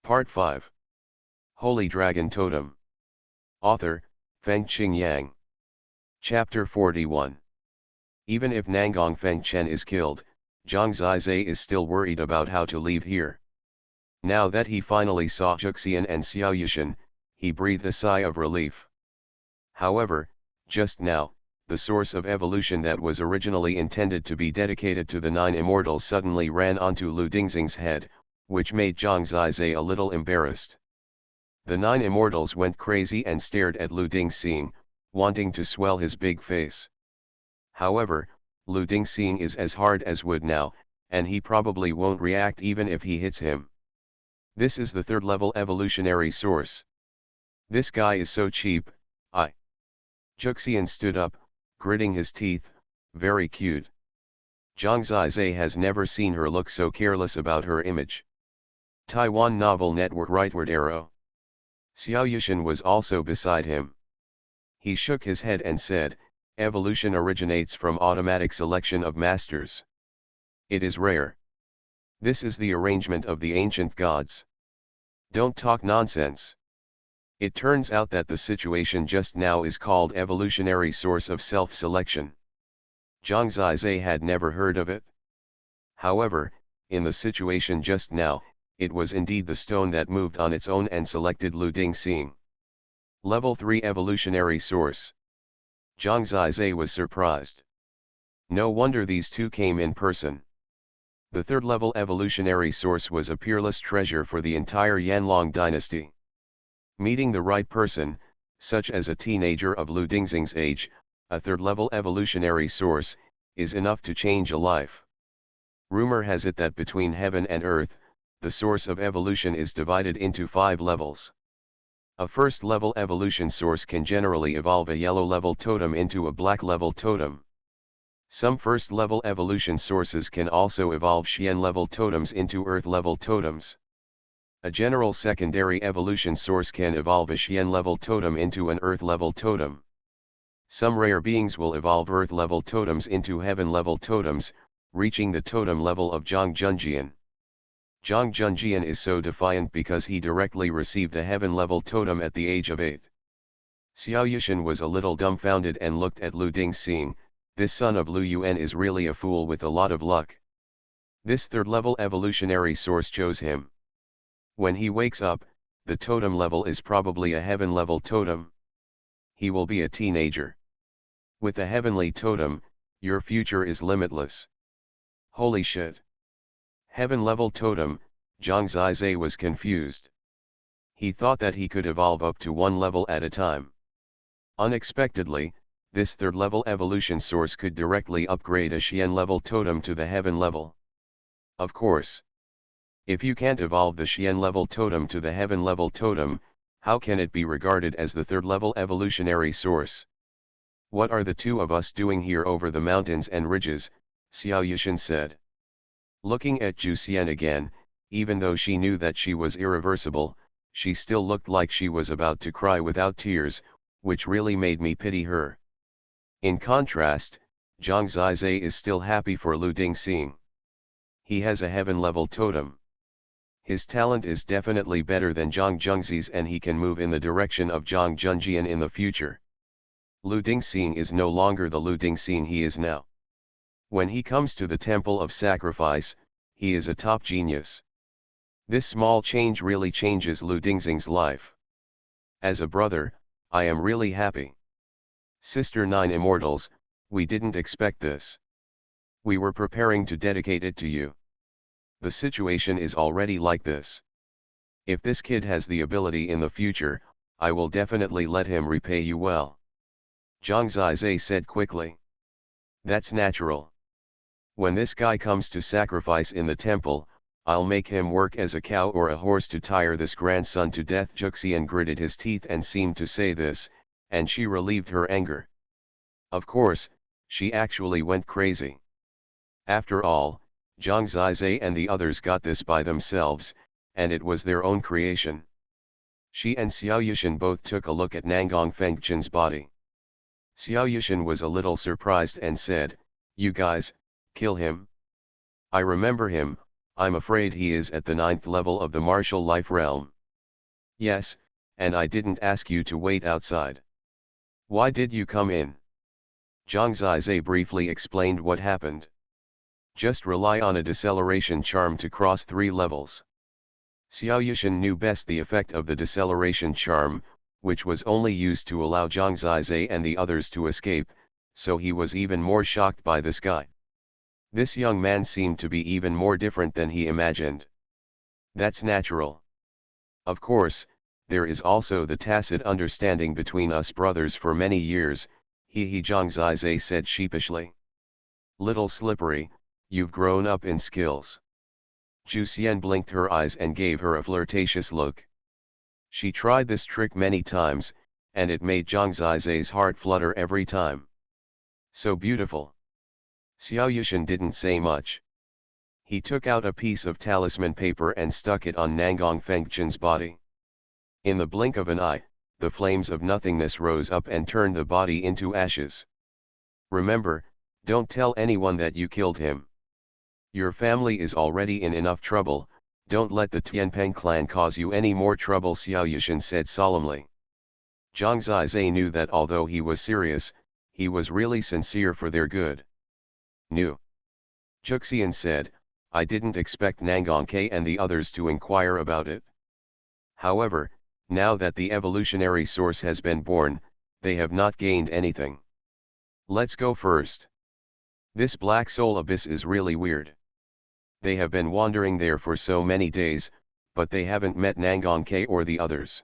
Part 5. Holy Dragon Totem. Author, Fengqing Yang. Chapter 41. Even if Nangong Fengchen is killed, Zhang Zizai is still worried about how to leave here. Now that he finally saw Juxian and Xiaoyushan, he breathed a sigh of relief. However, just now, the source of evolution that was originally intended to be dedicated to the 9 Immortals suddenly ran onto Lu Dingxing's head, which made Zhang Zizai a little embarrassed. The 9 Immortals went crazy and stared at Lu Dingxing, wanting to swell his big face. However, Lu Dingxing is as hard as wood now, and he probably won't react even if he hits him. This is the 3rd level evolutionary source. This guy is so cheap. Juxian stood up, gritting his teeth, very cute. Zhang Zizai has never seen her look so careless about her image. Taiwan Novel Network Rightward Arrow. Xiaoyushan was also beside him. He shook his head and said, evolution originates from automatic selection of masters. It is rare. This is the arrangement of the ancient gods. Don't talk nonsense. It turns out that the situation just now is called evolutionary source of self-selection. Zhang Zizai had never heard of it. However, in the situation just now, it was indeed the stone that moved on its own and selected Lu Dingxing. Level 3 evolutionary source. Zhang Zizai was surprised. No wonder these two came in person. The 3rd level evolutionary source was a peerless treasure for the entire Yanlong dynasty. Meeting the right person, such as a teenager of Lu Dingxing's age, a 3rd level evolutionary source, is enough to change a life. Rumor has it that between heaven and earth, the source of evolution is divided into 5 levels. A 1st level evolution source can generally evolve a yellow level totem into a black level totem. Some 1st level evolution sources can also evolve Xian level totems into earth level totems. A general secondary evolution source can evolve a Xian level totem into an earth level totem. Some rare beings will evolve earth level totems into heaven level totems, reaching the totem level of Zhang Junjian. Zhang Junjian is so defiant because he directly received a heaven level totem at the age of 8. Xiaoyushan was a little dumbfounded and looked at Lu Dingxing. This son of Lu Yuan is really a fool with a lot of luck. This 3rd level evolutionary source chose him. When he wakes up, the totem level is probably a heaven level totem. He will be a teenager. With a heavenly totem, your future is limitless. Holy shit. Heaven level totem, Zhang Zizai was confused. He thought that he could evolve up to 1 level at a time. Unexpectedly, this 3rd level evolution source could directly upgrade a Xian level totem to the heaven level. Of course. If you can't evolve the Xian level totem to the heaven level totem, how can it be regarded as the 3rd level evolutionary source? What are the two of us doing here over the mountains and ridges? Xiaoyushan said. Looking at Juxian again, even though she knew that she was irreversible, she still looked like she was about to cry without tears, which really made me pity her. In contrast, Zhang Zizai is still happy for Lu Dingxing. He has a heaven level totem. His talent is definitely better than Zhang Zhengzi's and he can move in the direction of Zhang Junjian in the future. Lu Dingxing is no longer the Lu Dingxing he is now. When he comes to the Temple of Sacrifice, he is a top genius. This small change really changes Lu Dingxing's life. As a brother, I am really happy. Sister 9 Immortals, we didn't expect this. We were preparing to dedicate it to you. The situation is already like this. If this kid has the ability in the future, I will definitely let him repay you well. Zhang Zizai said quickly. That's natural. When this guy comes to sacrifice in the temple, I'll make him work as a cow or a horse to tire this grandson to death. Juxian gritted his teeth and seemed to say this, and she relieved her anger. Of course, she actually went crazy. After all, Zhang Zizai and the others got this by themselves, and it was their own creation. She and Xiaoyushan both took a look at Nangong Fengchen's body. Xiaoyushan was a little surprised and said, "You guys, kill him? I remember him, I'm afraid he is at the 9th level of the martial life realm. Yes, and I didn't ask you to wait outside. Why did you come in? Zhang Zizai briefly explained what happened. Just rely on a deceleration charm to cross 3 levels. Xiao Yushan knew best the effect of the deceleration charm, which was only used to allow Zhang Zizai and the others to escape, so he was even more shocked by this guy. This young man seemed to be even more different than he imagined. That's natural. Of course, there is also the tacit understanding between us brothers for many years, he Zhang Zizai said sheepishly. Little slippery, you've grown up in skills. Zhu Xian blinked her eyes and gave her a flirtatious look. She tried this trick many times, and it made Zhang Zizai's heart flutter every time. So beautiful. Xiao Yushan didn't say much. He took out a piece of talisman paper and stuck it on Nangong Fengchen's body. In the blink of an eye, the flames of nothingness rose up and turned the body into ashes. Remember, don't tell anyone that you killed him. Your family is already in enough trouble, don't let the Tianpeng clan cause you any more trouble, Xiao Yushan said solemnly. Zhang Zizai knew that although he was serious, he was really sincere for their good. Nu. Juxian said, I didn't expect Nangong K and the others to inquire about it. However, now that the evolutionary source has been born, they have not gained anything. Let's go first. This black soul abyss is really weird. They have been wandering there for so many days, but they haven't met Nangong K or the others.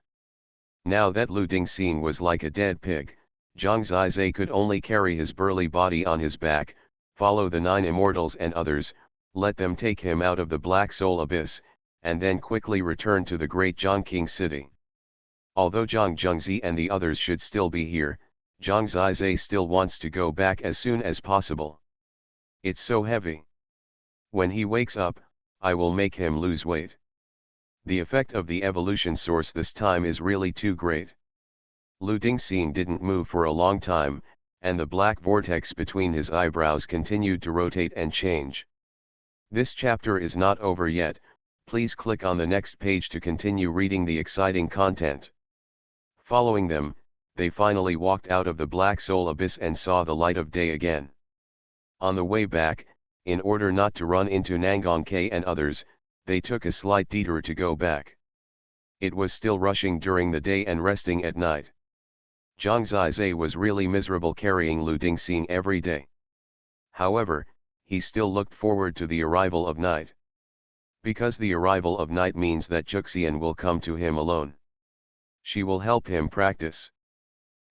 Now that Lu Dingxing was like a dead pig, Zhang Zizai could only carry his burly body on his back, follow the 9 immortals and others, let them take him out of the black soul abyss, and then quickly return to the great Zhongqing city. Although Zhang Zhengzi and the others should still be here, Zhang Zizai still wants to go back as soon as possible. It's so heavy. When he wakes up, I will make him lose weight. The effect of the evolution source this time is really too great. Lu Dingxing didn't move for a long time, and the black vortex between his eyebrows continued to rotate and change. This chapter is not over yet, please click on the next page to continue reading the exciting content. Following them, they finally walked out of the black soul abyss and saw the light of day again. On the way back, in order not to run into Nangong K and others, they took a slight detour to go back. It was still rushing during the day and resting at night. Zhang Zizai was really miserable carrying Lu Dingxing every day. However, he still looked forward to the arrival of night. Because the arrival of night means that Juxian will come to him alone. She will help him practice.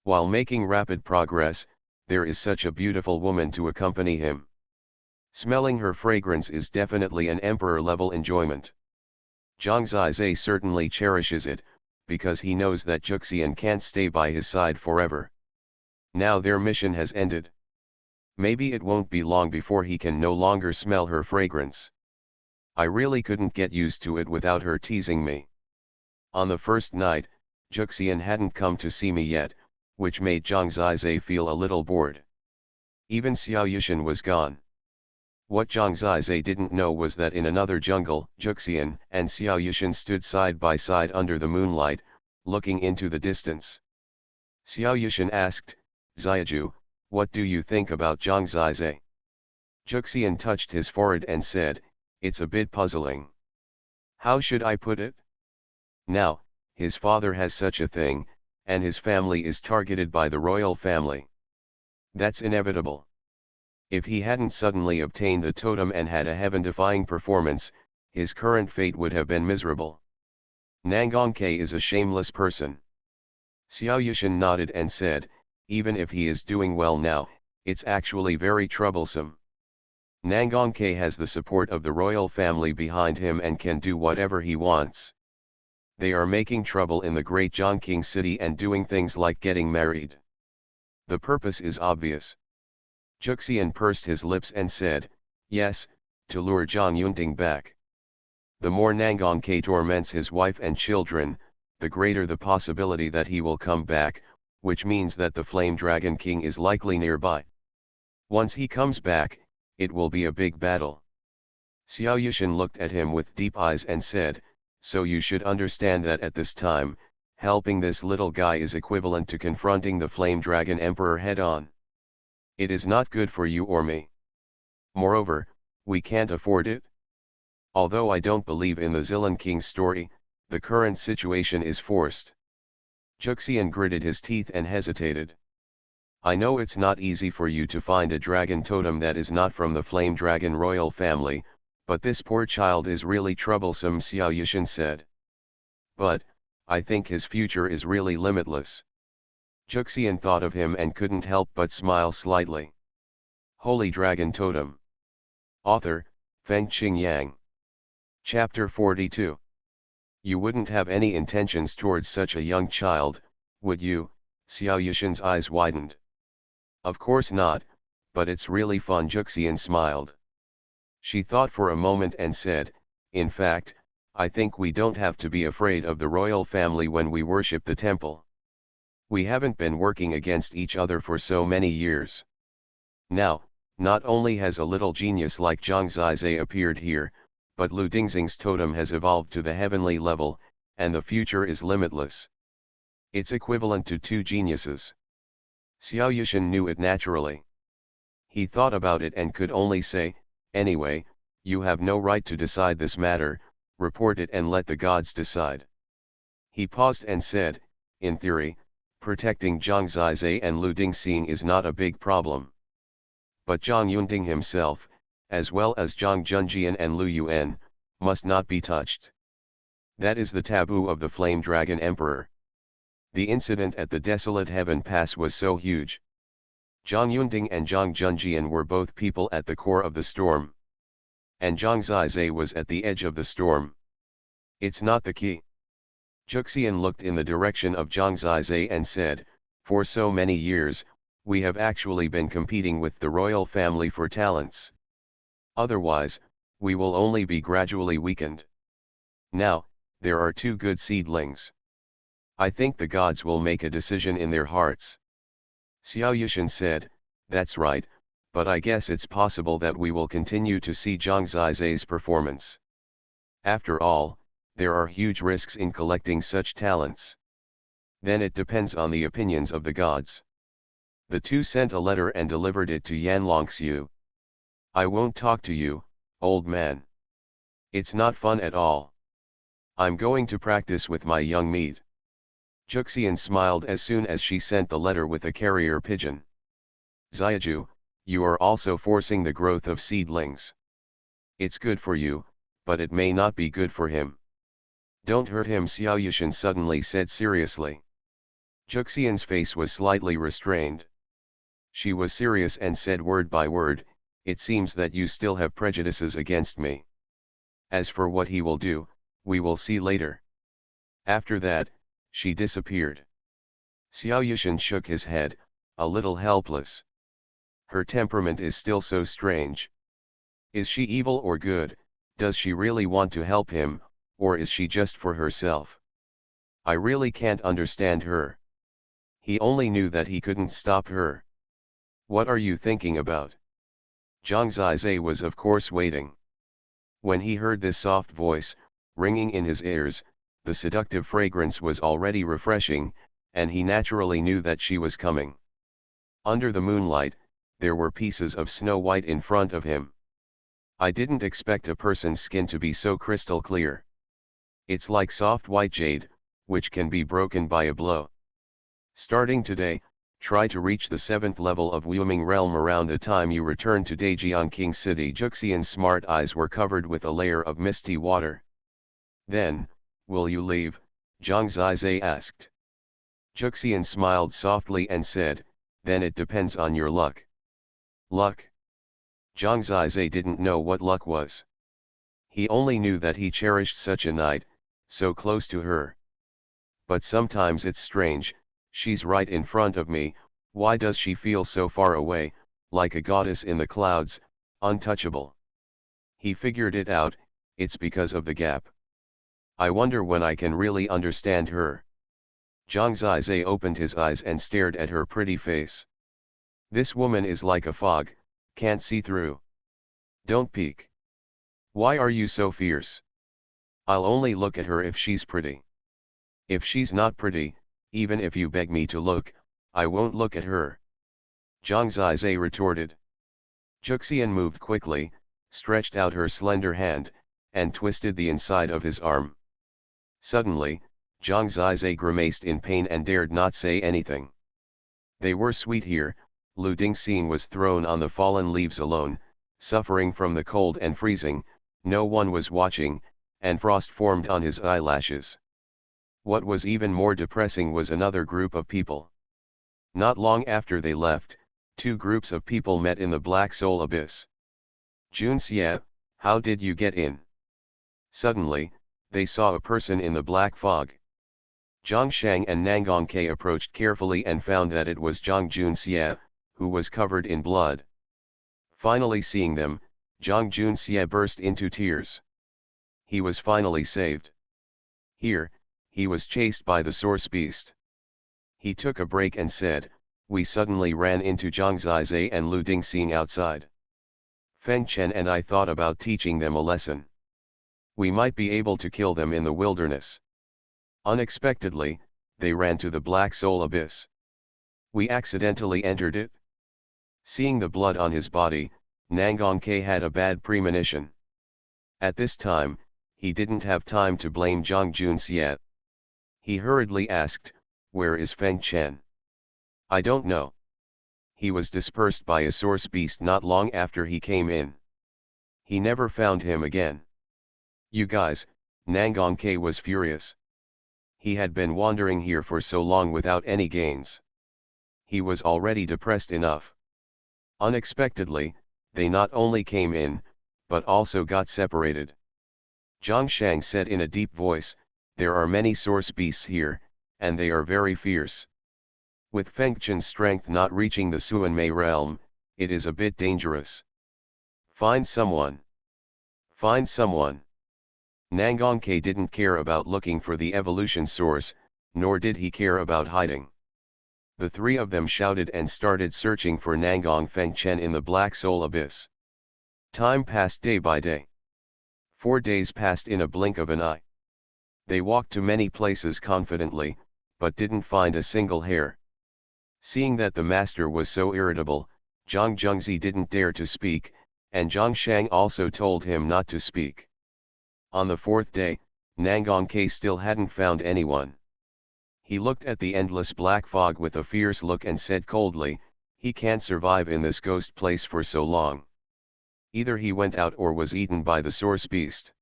While making rapid progress, there is such a beautiful woman to accompany him. Smelling her fragrance is definitely an emperor-level enjoyment. Zhang Zizai certainly cherishes it, because he knows that Juxian can't stay by his side forever. Now their mission has ended. Maybe it won't be long before he can no longer smell her fragrance. I really couldn't get used to it without her teasing me. On the first night, Juxian hadn't come to see me yet, which made Zhang Zizai feel a little bored. Even Xiao Yushan was gone. What Zhang Zizai didn't know was that in another jungle, Juxian and Xiao Yushan stood side by side under the moonlight, looking into the distance. Xiao Yushan asked, Xiaju, what do you think about Zhang Zizai? Juxian touched his forehead and said, it's a bit puzzling. How should I put it? Now, his father has such a thing, and his family is targeted by the royal family. That's inevitable. If he hadn't suddenly obtained the totem and had a heaven-defying performance, his current fate would have been miserable. Nangong K is a shameless person. Xiao Yushan nodded and said, even if he is doing well now, it's actually very troublesome. Nangong K has the support of the royal family behind him and can do whatever he wants. They are making trouble in the great Zhongqing city and doing things like getting married. The purpose is obvious. Juxian pursed his lips and said, yes, to lure Zhang Yunting back. The more Nangong K torments his wife and children, the greater the possibility that he will come back, which means that the Flame Dragon King is likely nearby. Once he comes back, it will be a big battle. Xiao Yushan looked at him with deep eyes and said, so you should understand that at this time, helping this little guy is equivalent to confronting the Flame Dragon Emperor head-on. It is not good for you or me. Moreover, we can't afford it. Although I don't believe in the Zilan King's story, the current situation is forced. Juxian gritted his teeth and hesitated. I know it's not easy for you to find a dragon totem that is not from the Flame Dragon royal family, but this poor child is really troublesome, Xiao Yushan said. But, I think his future is really limitless. Juxian thought of him and couldn't help but smile slightly. Holy Dragon Totem. Author, Fengqing Yang. Chapter 42. You wouldn't have any intentions towards such a young child, would you? Xiao Yushan's eyes widened. Of course not, but it's really fun, Juxian smiled. She thought for a moment and said, in fact, I think we don't have to be afraid of the royal family when we worship the temple. We haven't been working against each other for so many years. Now, not only has a little genius like Zhang Zizai appeared here, but Lu Dingxing's totem has evolved to the heavenly level, and the future is limitless. It's equivalent to two geniuses. Xiao Yushan knew it naturally. He thought about it and could only say, anyway, you have no right to decide this matter, report it and let the gods decide. He paused and said, in theory, protecting Zhang Zizai and Lu Dingxing is not a big problem. But Zhang Yunding himself, as well as Zhang Junjian and Lu Yuan, must not be touched. That is the taboo of the Flame Dragon Emperor. The incident at the Desolate Heaven Pass was so huge. Zhang Yunding and Zhang Junjian were both people at the core of the storm. And Zhang Zizai was at the edge of the storm. It's not the key. Juxian looked in the direction of Zhang Zizai and said, for so many years, we have actually been competing with the royal family for talents. Otherwise, we will only be gradually weakened. Now, there are two good seedlings. I think the gods will make a decision in their hearts. Xiao Yushan said, that's right, but I guess it's possible that we will continue to see Zhang Zizai's performance. After all, there are huge risks in collecting such talents. Then it depends on the opinions of the gods. The two sent a letter and delivered it to Yan Longxiu. I won't talk to you, old man. It's not fun at all. I'm going to practice with my young meat. Juxian smiled as soon as she sent the letter with a carrier pigeon. Xiaju, you are also forcing the growth of seedlings. It's good for you, but it may not be good for him. Don't hurt him, Xiao Yushan suddenly said seriously. Juxian's face was slightly restrained. She was serious and said word by word, it seems that you still have prejudices against me. As for what he will do, we will see later. After that, she disappeared. Xiao Yushan shook his head, a little helpless. Her temperament is still so strange. Is she evil or good? Does she really want to help him, or is she just for herself? I really can't understand her. He only knew that he couldn't stop her. What are you thinking about? Zhang Zizai was of course waiting. When he heard this soft voice, ringing in his ears, the seductive fragrance was already refreshing, and he naturally knew that she was coming. Under the moonlight, there were pieces of snow white in front of him. I didn't expect a person's skin to be so crystal clear. It's like soft white jade, which can be broken by a blow. Starting today, try to reach the 7th level of Wuming Realm around the time you return to Daejiang King City. Juxian's smart eyes were covered with a layer of misty water. Then, will you leave? Zhang Zizai asked. Juxian smiled softly and said, then it depends on your luck. Luck? Zhang Zizai didn't know what luck was. He only knew that he cherished such a night, so close to her. But sometimes it's strange, she's right in front of me, why does she feel so far away, like a goddess in the clouds, untouchable? He figured it out, it's because of the gap. I wonder when I can really understand her. Zhang Zizai opened his eyes and stared at her pretty face. This woman is like a fog, can't see through. Don't peek. Why are you so fierce? I'll only look at her if she's pretty. If she's not pretty, even if you beg me to look, I won't look at her. Zhang Zizai retorted. Juxian moved quickly, stretched out her slender hand, and twisted the inside of his arm. Suddenly, Zhang Zizai grimaced in pain and dared not say anything. They were sweet here. Lu Dingxing was thrown on the fallen leaves alone, suffering from the cold and freezing. No one was watching, and frost formed on his eyelashes. What was even more depressing was another group of people. Not long after they left, two groups of people met in the Black Soul Abyss. Junxie, how did you get in? Suddenly, they saw a person in the black fog. Zhang Shang and Nangang Ke approached carefully and found that it was Zhang Junxie, who was covered in blood. Finally seeing them, Zhang Junxie burst into tears. He was finally saved. Here, he was chased by the source beast. He took a break and said, we suddenly ran into Zhang Zizai and Lu Dingxing outside. Feng Chen and I thought about teaching them a lesson. We might be able to kill them in the wilderness. Unexpectedly, they ran to the Black Soul Abyss. We accidentally entered it. Seeing the blood on his body, Nangang Ke had a bad premonition. At this time, he didn't have time to blame Zhang Junxie. He hurriedly asked, where is Feng Chen? I don't know. He was dispersed by a source beast not long after he came in. He never found him again. You guys, Nangang Ke was furious. He had been wandering here for so long without any gains. He was already depressed enough. Unexpectedly, they not only came in, but also got separated. Zhang Shang said in a deep voice, there are many source beasts here, and they are very fierce. With Feng Chen's strength not reaching the Xuanmei realm, it is a bit dangerous. Find someone. Find someone. Nangang Ke didn't care about looking for the evolution source, nor did he care about hiding. The three of them shouted and started searching for Nangang Feng Chen in the Black Soul Abyss. Time passed day by day. 4 days passed in a blink of an eye. They walked to many places confidently, but didn't find a single hair. Seeing that the master was so irritable, Zhang Zhengzi didn't dare to speak, and Zhang Shang also told him not to speak. On the 4th day, Nangang Ke still hadn't found anyone. He looked at the endless black fog with a fierce look and said coldly, he can't survive in this ghost place for so long. Either he went out or was eaten by the source beast.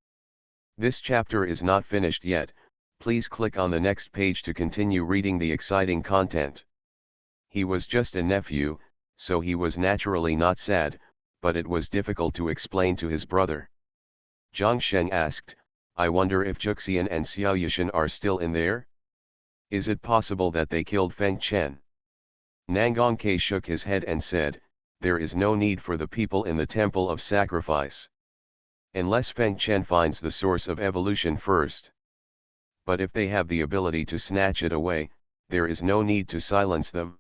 This chapter is not finished yet. Please click on the next page to continue reading the exciting content. He was just a nephew, so he was naturally not sad, but it was difficult to explain to his brother. Zhang Sheng asked, I wonder if Juxian and Xiao Yushan are still in there? Is it possible that they killed Feng Chen? Nangang Ke shook his head and said, there is no need for the people in the temple of sacrifice. Unless Feng Chen finds the source of evolution first. But if they have the ability to snatch it away, there is no need to silence them.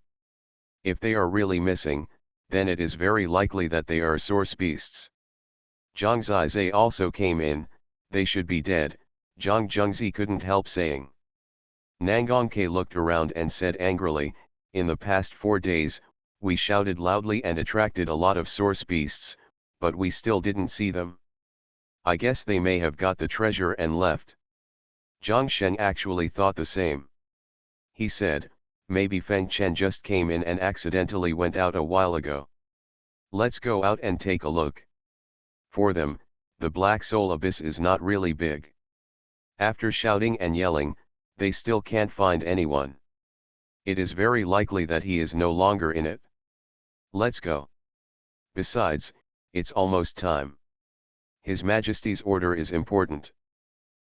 If they are really missing, then it is very likely that they are source beasts. Zhang Zizai also came in, they should be dead, Zhang Zhengzi couldn't help saying. Nangang Ke looked around and said angrily, in the past 4 days, we shouted loudly and attracted a lot of source beasts, but we still didn't see them. I guess they may have got the treasure and left. Zhang Sheng actually thought the same. He said, maybe Feng Chen just came in and accidentally went out a while ago. Let's go out and take a look. For them, the Black Soul Abyss is not really big. After shouting and yelling, they still can't find anyone. It is very likely that he is no longer in it. Let's go. Besides, it's almost time. His Majesty's order is important.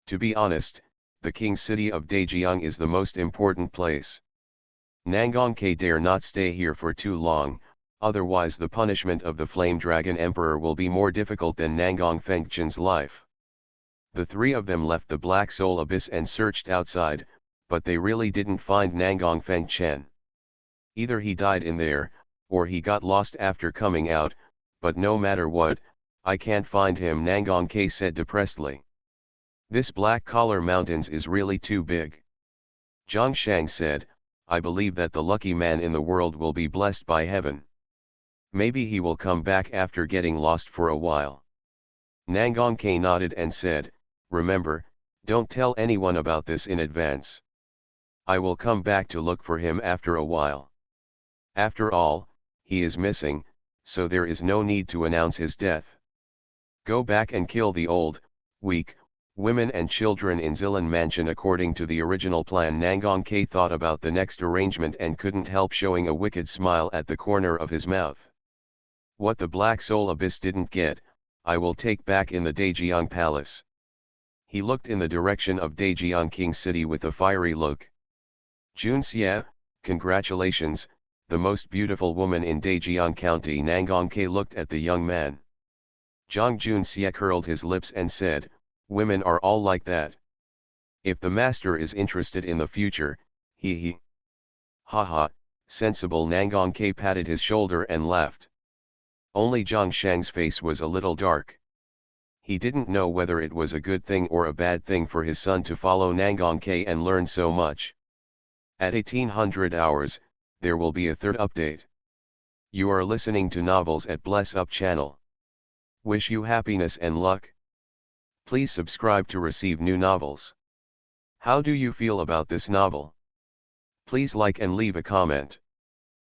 To be honest, the king's city of Daejiang is the most important place. Nangang Ke dare not stay here for too long, otherwise the punishment of the Flame Dragon Emperor will be more difficult than Nangang Fengchen's life. The three of them left the Black Soul Abyss and searched outside, but they really didn't find Nangang Fengchen. Either he died in there, or he got lost after coming out, but no matter what, I can't find him, Nangong K said depressedly. This Black Collar Mountains is really too big. Zhang Shang said, I believe that the lucky man in the world will be blessed by heaven. Maybe he will come back after getting lost for a while. Nangong K nodded and said, remember, don't tell anyone about this in advance. I will come back to look for him after a while. After all, he is missing, so there is no need to announce his death. Go back and kill the old, weak, women and children in Zilan Mansion according to the original plan. Nangong K thought about the next arrangement and couldn't help showing a wicked smile at the corner of his mouth. What the Black Soul Abyss didn't get, I will take back in the Daejeong Palace. He looked in the direction of Daejeong King City with a fiery look. Jun Xie, congratulations, the most beautiful woman in Daejeong County. Nangong K looked at the young man. Zhang Jun Xie curled his lips and said, women are all like that. If the master is interested in the future, he. Haha, sensible. Nangong K patted his shoulder and laughed. Only Zhang Shang's face was a little dark. He didn't know whether it was a good thing or a bad thing for his son to follow Nangong K and learn so much. At 1800 hours, there will be a third update. You are listening to Novels at Bless Up channel. Wish you happiness and luck. Please subscribe to receive new novels. How do you feel about this novel? Please like and leave a comment.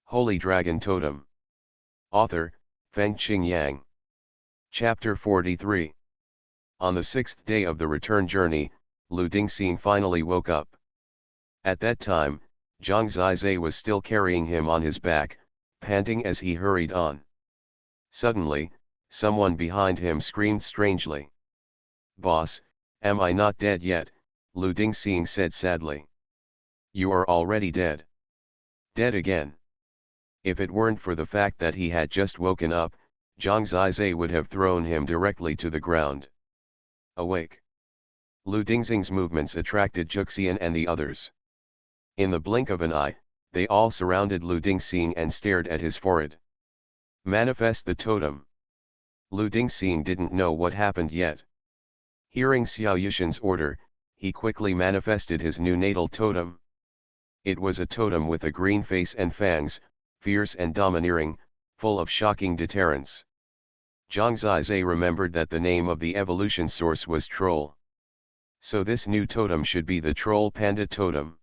Holy Dragon Totem. Author, Fengqing Yang. Chapter 43. On the sixth day of the return journey, Lu Dingxing finally woke up. At that time, Zhang Zizhe was still carrying him on his back, panting as he hurried on. Suddenly, someone behind him screamed strangely. Boss, am I not dead yet? Lu Dingxing said sadly. You are already dead. Dead again. If it weren't for the fact that he had just woken up, Zhang Zizhe would have thrown him directly to the ground. Awake. Lu Dingxing's movements attracted Juxian and the others. In the blink of an eye, they all surrounded Lu Dingxing and stared at his forehead. Manifest the totem. Lu Dingxing didn't know what happened yet. Hearing Xiao Yushan's order, he quickly manifested his new natal totem. It was a totem with a green face and fangs, fierce and domineering, full of shocking deterrence. Zhang Zizhe remembered that the name of the evolution source was Troll. So this new totem should be the Troll Panda Totem.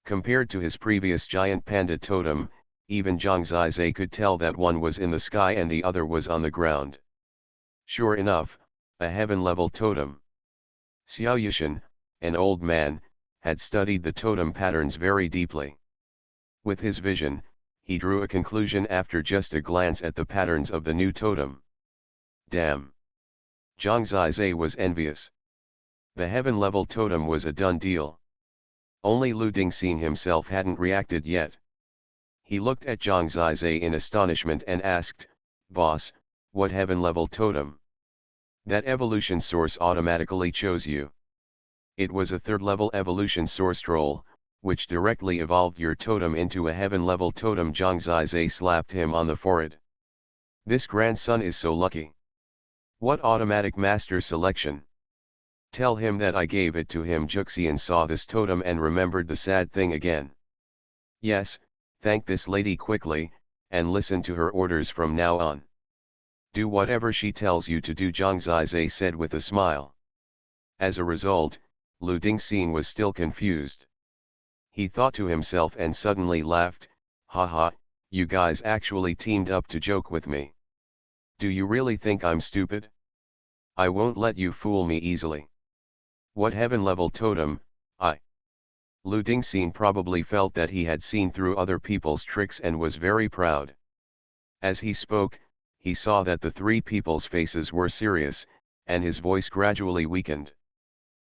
Compared to his previous giant panda totem, even Zhang Zizhe could tell that one was in the sky and the other was on the ground. Sure enough, a heaven-level totem. Xiao Yushan, an old man, had studied the totem patterns very deeply. With his vision, he drew a conclusion after just a glance at the patterns of the new totem. Damn! Zhang Zizhe was envious. The heaven-level totem was a done deal. Only Lu Dingxing himself hadn't reacted yet. He looked at Zhang Zizhe in astonishment and asked, Boss, what heaven-level totem? That evolution source automatically chose you. It was a third-level evolution source Troll, which directly evolved your totem into a heaven-level totem. Zhang Zizhe slapped him on the forehead. This grandson is so lucky. What automatic master selection? Tell him that I gave it to him. Juxian saw this totem and remembered the sad thing again. Yes, thank this lady quickly, and listen to her orders from now on. Do whatever she tells you to do, Zhang Zizhe said with a smile. As a result, Lu Dingxing was still confused. He thought to himself and suddenly laughed, haha, you guys actually teamed up to joke with me. Do you really think I'm stupid? I won't let you fool me easily. What heaven-level totem, Lu Dingxing probably felt that he had seen through other people's tricks and was very proud. As he spoke, he saw that the three people's faces were serious, and his voice gradually weakened.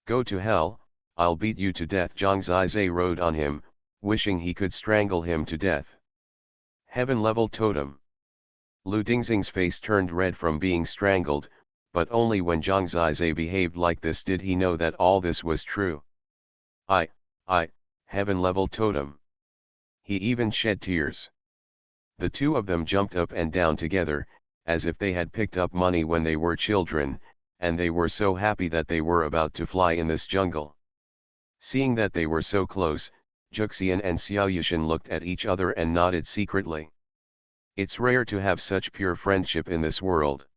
Go to hell, I'll beat you to death. Zhang Zizhe rode on him, wishing he could strangle him to death. Heaven-level totem. Lu Dingxing's face turned red from being strangled, but only when Zhang Zizhe behaved like this did he know that all this was true. Heaven-level totem. He even shed tears. The two of them jumped up and down together, as if they had picked up money when they were children, and they were so happy that they were about to fly in this jungle. Seeing that they were so close, Juxian and Xiaoyushan looked at each other and nodded secretly. It's rare to have such pure friendship in this world.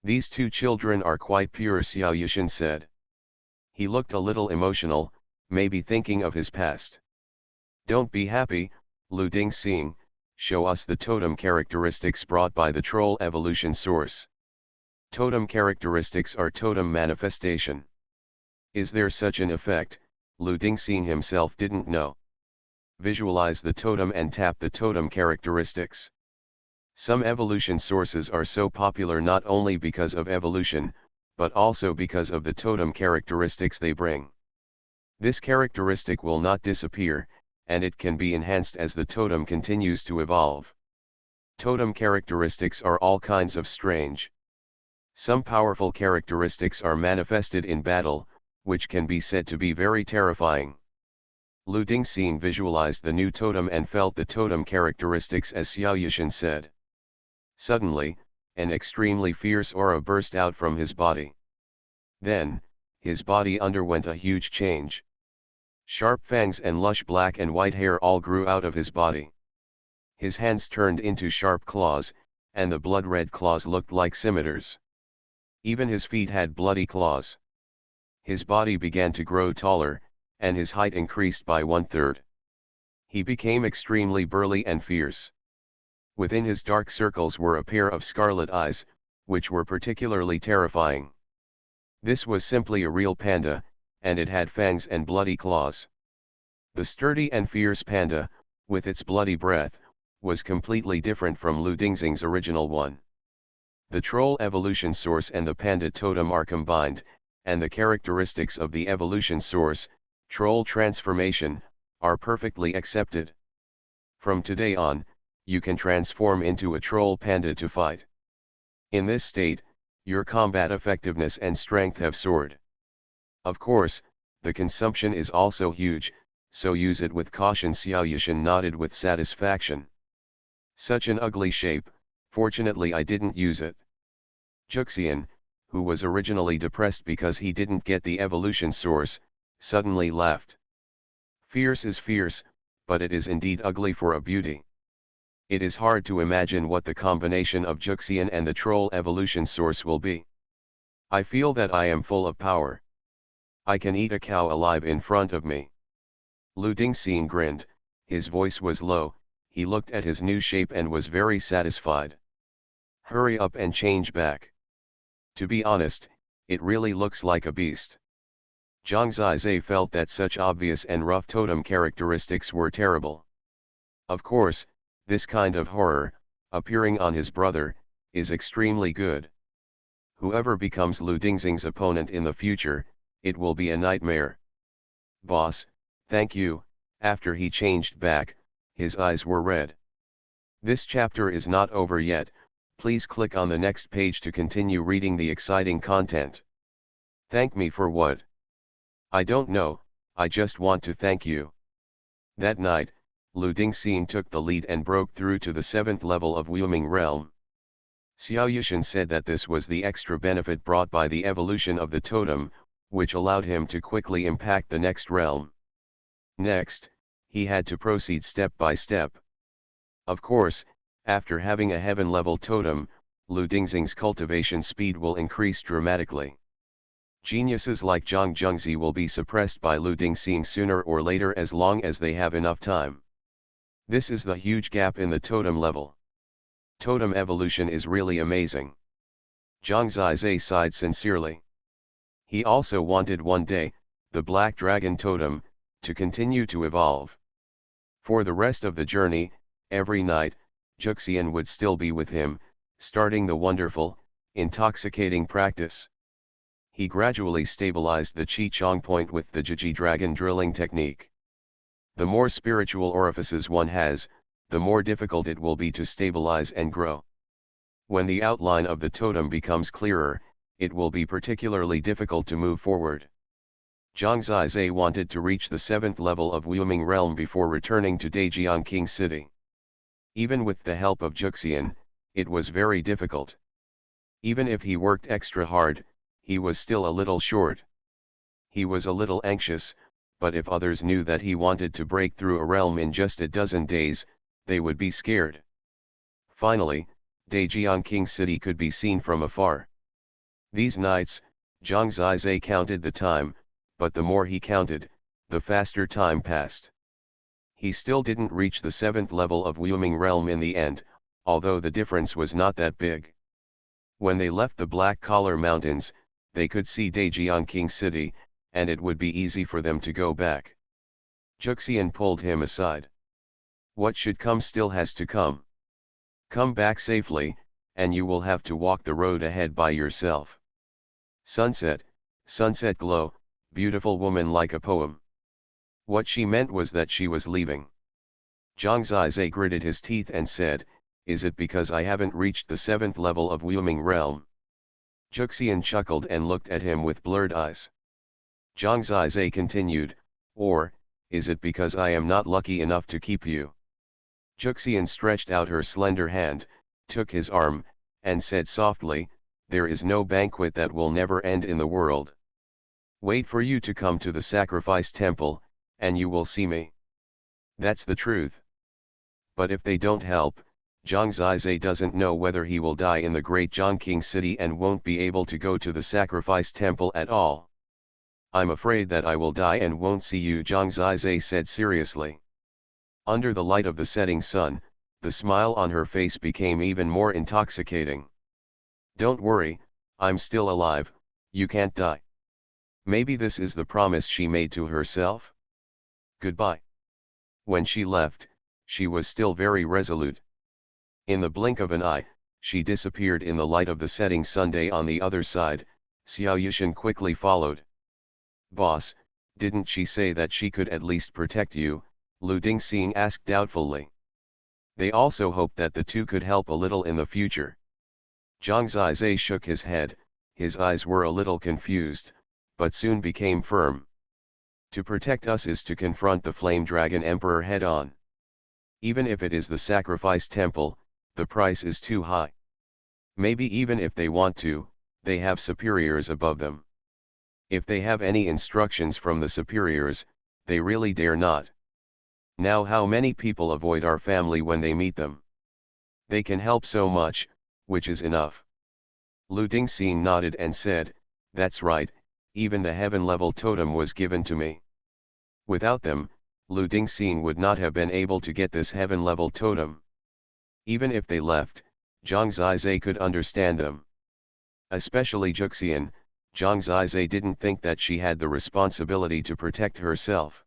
These two children are quite pure, Xiaoyushan said. He looked a little emotional, maybe thinking of his past. Don't be happy, Lu Dingxing, show us the totem characteristics brought by the troll evolution source. Totem characteristics are totem manifestation. Is there such an effect? Lu Dingxing himself didn't know. Visualize the totem and tap the totem characteristics. Some evolution sources are so popular not only because of evolution, but also because of the totem characteristics they bring. This characteristic will not disappear, and it can be enhanced as the totem continues to evolve. Totem characteristics are all kinds of strange. Some powerful characteristics are manifested in battle, which can be said to be very terrifying. Lu Dingxing visualized the new totem and felt the totem characteristics as Xiaoyushan said. Suddenly, an extremely fierce aura burst out from his body. Then, his body underwent a huge change. Sharp fangs and lush black and white hair all grew out of his body. His hands turned into sharp claws, and the blood-red claws looked like scimitars. Even his feet had bloody claws. His body began to grow taller, and his height increased by 1/3. He became extremely burly and fierce. Within his dark circles were a pair of scarlet eyes, which were particularly terrifying. This was simply a real panda, and it had fangs and bloody claws. The sturdy and fierce panda, with its bloody breath, was completely different from Lu Dingxing's original one. The troll evolution source and the panda totem are combined, and the characteristics of the evolution source, troll transformation, are perfectly accepted. From today on, you can transform into a troll panda to fight. In this state, your combat effectiveness and strength have soared. Of course, the consumption is also huge, so use it with caution. Xiaoyushan nodded with satisfaction. Such an ugly shape, fortunately I didn't use it. Juxian, who was originally depressed because he didn't get the evolution source, suddenly laughed. Fierce is fierce, but it is indeed ugly for a beauty. It is hard to imagine what the combination of Juxian and the troll evolution source will be. I feel that I am full of power. I can eat a cow alive in front of me. Lu Dingxing grinned, his voice was low, he looked at his new shape and was very satisfied. Hurry up and change back. To be honest, it really looks like a beast. Zhang Zizai felt that such obvious and rough totem characteristics were terrible. Of course, this kind of horror, appearing on his brother, is extremely good. Whoever becomes Lu Dingxing's opponent in the future, it will be a nightmare. Boss, thank you. After he changed back, his eyes were red. This chapter is not over yet, please click on the next page to continue reading the exciting content. Thank me for what? I don't know, I just want to thank you. That night, Lu Dingxing took the lead and broke through to the 7th level of Wuoming Realm. Xiaoyushan said that this was the extra benefit brought by the evolution of the totem, which allowed him to quickly impact the next realm. Next, he had to proceed step by step. Of course, after having a heaven-level totem, Lu Dingxing's cultivation speed will increase dramatically. Geniuses like Zhang Zhengzi will be suppressed by Lu Dingxing sooner or later as long as they have enough time. This is the huge gap in the totem level. Totem evolution is really amazing. Zhang Zizai sighed sincerely. He also wanted one day, the Black Dragon Totem, to continue to evolve. For the rest of the journey, every night, Juxian would still be with him, starting the wonderful, intoxicating practice. He gradually stabilized the Qi Chong point with the Jiji Dragon drilling technique. The more spiritual orifices one has, the more difficult it will be to stabilize and grow. When the outline of the totem becomes clearer, it will be particularly difficult to move forward. Zhang Zizai wanted to reach the 7th level of Wuoming Realm before returning to Daejiang King City. Even with the help of Juxian, it was very difficult. Even if he worked extra hard, he was still a little short. He was a little anxious, but if others knew that he wanted to break through a realm in just a dozen days, they would be scared. Finally, Daejeon City could be seen from afar. These nights, Zhang Zizai counted the time, but the more he counted, the faster time passed. He still didn't reach the 7th level of Wuming realm in the end, although the difference was not that big. When they left the Black Collar Mountains, they could see Daejeon City, and it would be easy for them to go back. Juxian pulled him aside. What should come still has to come. Come back safely, and you will have to walk the road ahead by yourself. Sunset, sunset glow, beautiful woman like a poem. What she meant was that she was leaving. Zhang Zizai gritted his teeth and said, is it because I haven't reached the 7th level of Wuming realm? Juxian chuckled and looked at him with blurred eyes. Zhang Zizai continued, or, is it because I am not lucky enough to keep you? Juxian stretched out her slender hand, took his arm, and said softly, there is no banquet that will never end in the world. Wait for you to come to the sacrifice temple, and you will see me. That's the truth. But if they don't help, Zhang Zizai doesn't know whether he will die in the great Zhongqing city and won't be able to go to the sacrifice temple at all. I'm afraid that I will die and won't see you, Zhang Zizai said seriously. Under the light of the setting sun, the smile on her face became even more intoxicating. Don't worry, I'm still alive, you can't die. Maybe this is the promise she made to herself? Goodbye. When she left, she was still very resolute. In the blink of an eye, she disappeared in the light of the setting sun. On the other side, Xiaoyushan quickly followed. Boss, didn't she say that she could at least protect you? Lu Dingxing asked doubtfully. They also hoped that the two could help a little in the future. Zhang Zizai shook his head, his eyes were a little confused, but soon became firm. To protect us is to confront the Flame Dragon Emperor head-on. Even if it is the sacrifice temple, the price is too high. Maybe even if they want to, they have superiors above them. If they have any instructions from the superiors, they really dare not. Now how many people avoid our family when they meet them? They can help so much, which is enough. Lu Dingxing nodded and said, that's right, even the heaven-level totem was given to me. Without them, Lu Dingxing would not have been able to get this heaven-level totem. Even if they left, Zhang Zizai could understand them. Especially Juxian, Zhang Zizai didn't think that she had the responsibility to protect herself.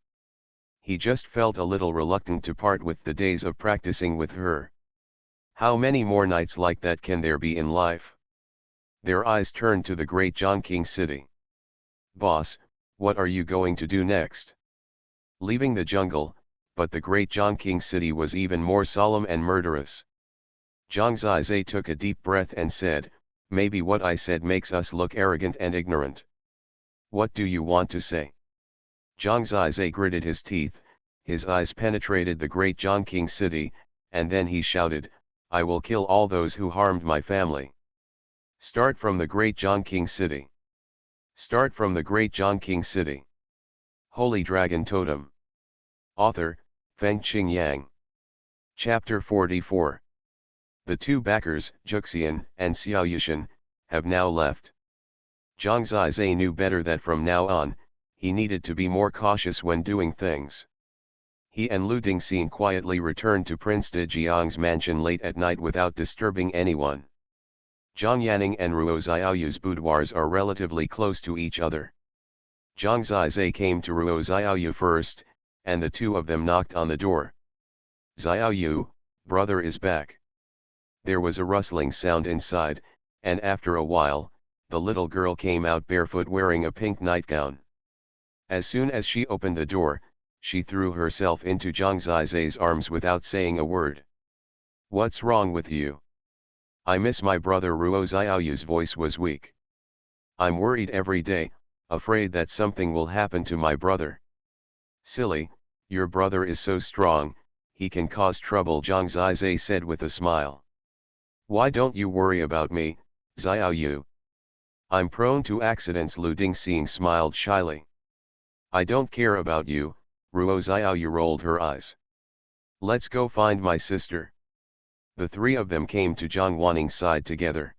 He just felt a little reluctant to part with the days of practicing with her. How many more nights like that can there be in life? Their eyes turned to the great Zhongqing city. Boss, what are you going to do next? Leaving the jungle, but the great Zhongqing city was even more solemn and murderous. Zhang Zizai took a deep breath and said, maybe what I said makes us look arrogant and ignorant. What do you want to say? Zhang Zizai gritted his teeth, his eyes penetrated the great Zhongqing city, and then he shouted, I will kill all those who harmed my family. Start from the great Zhongqing city. Start from the great Zhongqing city. Holy Dragon Totem. Author, Fengqing Yang. Chapter 44. The two backers, Juxian and Xiaoyushan, have now left. Zhang Zizai knew better that from now on, he needed to be more cautious when doing things. He and Lu Dingxing quietly returned to Prince Dejiang's mansion late at night without disturbing anyone. Zhang Yanning and Ruo Xiaoyu's boudoirs are relatively close to each other. Zhang Zizai came to Ruo Xiaoyu first, and the two of them knocked on the door. Xiaoyu, brother is back. There was a rustling sound inside, and after a while, the little girl came out barefoot wearing a pink nightgown. As soon as she opened the door, she threw herself into Zhang Zizai's arms without saying a word. What's wrong with you? I miss my brother. Ruo Xiaoyu's voice was weak. I'm worried every day, afraid that something will happen to my brother. Silly, your brother is so strong, he can cause trouble, Zhang Zizai said with a smile. Why don't you worry about me, Xiao Yu? I'm prone to accidents. Lu Dingxing smiled shyly. I don't care about you, Ruo Xiao Yu rolled her eyes. Let's go find my sister. The three of them came to Zhang Wanning's side together.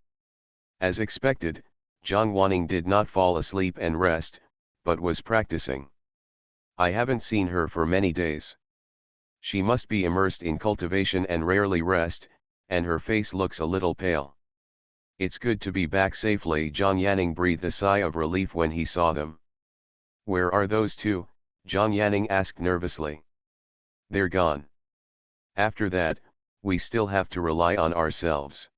As expected, Zhang Wanning did not fall asleep and rest, but was practicing. I haven't seen her for many days. She must be immersed in cultivation and rarely rest, and her face looks a little pale. It's good to be back safely. Zhang Yanning breathed a sigh of relief when he saw them. Where are those two? Zhang Yanning asked nervously. They're gone. After that, we still have to rely on ourselves.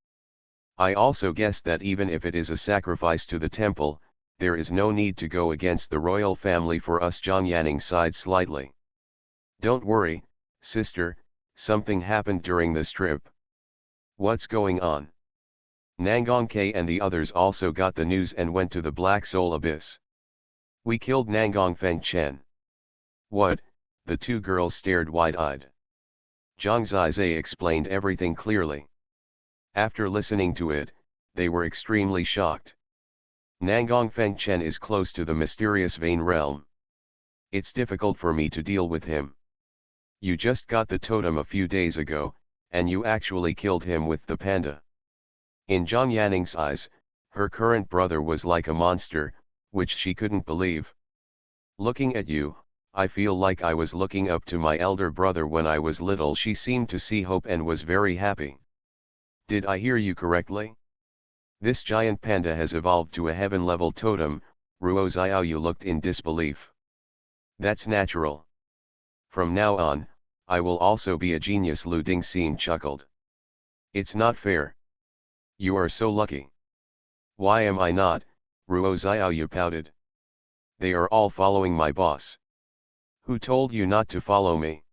I also guess that even if it is a sacrifice to the temple, there is no need to go against the royal family for us. Zhang Yanning sighed slightly. Don't worry, sister, something happened during this trip. What's going on? Nangong K and the others also got the news and went to the Black Soul Abyss. We killed Nangong Fengchen. What? The two girls stared wide-eyed. Zhang Zizai explained everything clearly. After listening to it, they were extremely shocked. Nangong Fengchen is close to the mysterious Vein Realm. It's difficult for me to deal with him. You just got the totem a few days ago, and you actually killed him with the panda. In Zhang Yanning's eyes, her current brother was like a monster, which she couldn't believe. Looking at you, I feel like I was looking up to my elder brother when I was little. She seemed to see hope and was very happy. Did I hear you correctly? This giant panda has evolved to a heaven-level totem. Ruo Xiaoyu looked in disbelief. That's natural. From now on, I will also be a genius. Lu Dingxing chuckled. It's not fair. You are so lucky. Why am I not? Ruo Xiaoyu pouted. They are all following my boss. Who told you not to follow me?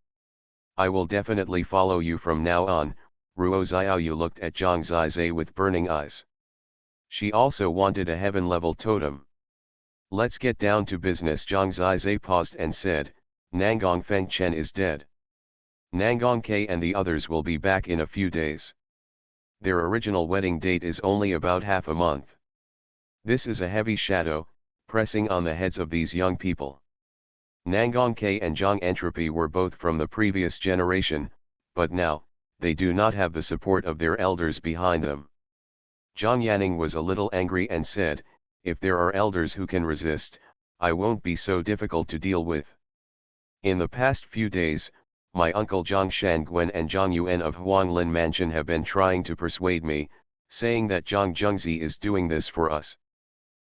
I will definitely follow you from now on. Ruo Xiaoyu looked at Zhang Zizai with burning eyes. She also wanted a heaven-level totem. Let's get down to business. Zhang Zizai paused and said, Nangong Fengchen is dead. Nangong K and the others will be back in a few days. Their original wedding date is only about half a month. This is a heavy shadow, pressing on the heads of these young people. Nangong K and Zhang Entropy were both from the previous generation, but now, they do not have the support of their elders behind them. Zhang Yanning was a little angry and said, if there are elders who can resist, I won't be so difficult to deal with. In the past few days, my uncle Zhang Shangguan and Zhang Yuan of Huanglin Mansion have been trying to persuade me, saying that Zhang Zhengzi is doing this for us.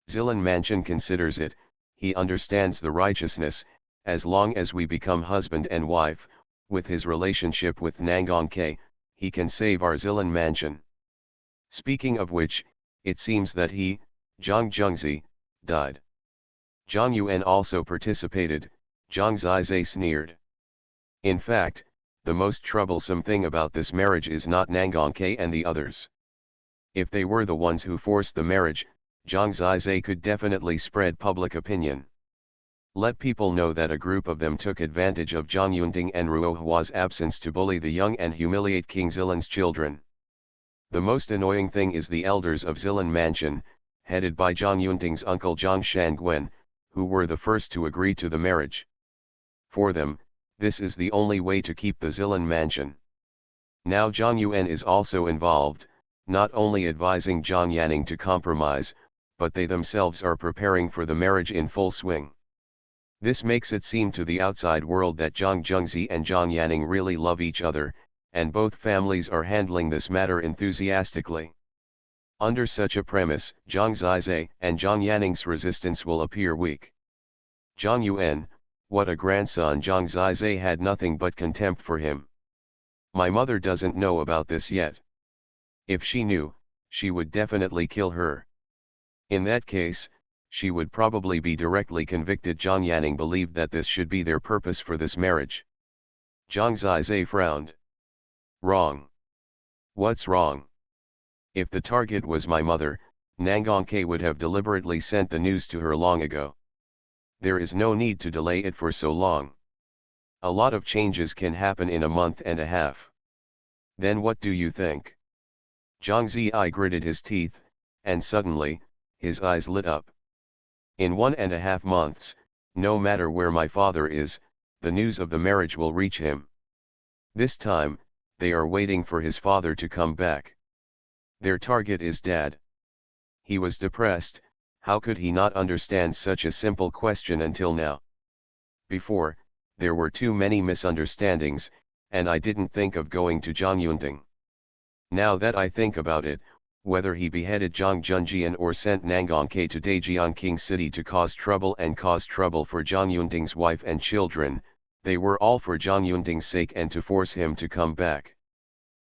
Zilin Mansion considers it, he understands the righteousness, as long as we become husband and wife, with his relationship with Nangong K, he can save our Zilin Mansion. Speaking of which, it seems that he, Zhang Zhengzi, died. Zhang Yuan also participated. Zhang Zizai sneered. In fact, the most troublesome thing about this marriage is not Nangong K and the others. If they were the ones who forced the marriage, Zhang Zizai could definitely spread public opinion. Let people know that a group of them took advantage of Zhang Yunding and Ruo Hua's absence to bully the young and humiliate King Zilin's children. The most annoying thing is the elders of Zilin Mansion, headed by Zhang Yunding's uncle Zhang Shangguan, who were the first to agree to the marriage. For them, this is the only way to keep the Zilin Mansion. Now Zhang Yuan is also involved, not only advising Zhang Yanning to compromise, but they themselves are preparing for the marriage in full swing. This makes it seem to the outside world that Zhang Zhengzi and Zhang Yanning really love each other, and both families are handling this matter enthusiastically. Under such a premise, Zhang Zizai and Zhang Yanning's resistance will appear weak. Zhang Yuan, what a grandson! Zhang Zizai had nothing but contempt for him. My mother doesn't know about this yet. If she knew, she would definitely kill her. In that case, she would probably be directly convicted. Zhang Yanning believed that this should be their purpose for this marriage. Zhang Zizai frowned. Wrong. What's wrong? If the target was my mother, Nangong K would have deliberately sent the news to her long ago. There is no need to delay it for so long. A lot of changes can happen in a month and a half. Then what do you think? Zhang Ziyi gritted his teeth, and suddenly, his eyes lit up. In 1.5 months, no matter where my father is, the news of the marriage will reach him. This time, they are waiting for his father to come back. Their target is Dad. He was depressed. How could he not understand such a simple question until now? Before, there were too many misunderstandings, and I didn't think of going to Zhang. Now that I think about it, whether he beheaded Zhang Junjian or sent Nangongke to Dajiangqing City to cause trouble for Zhang Yunting's wife and children, they were all for Zhang Yunting's sake and to force him to come back.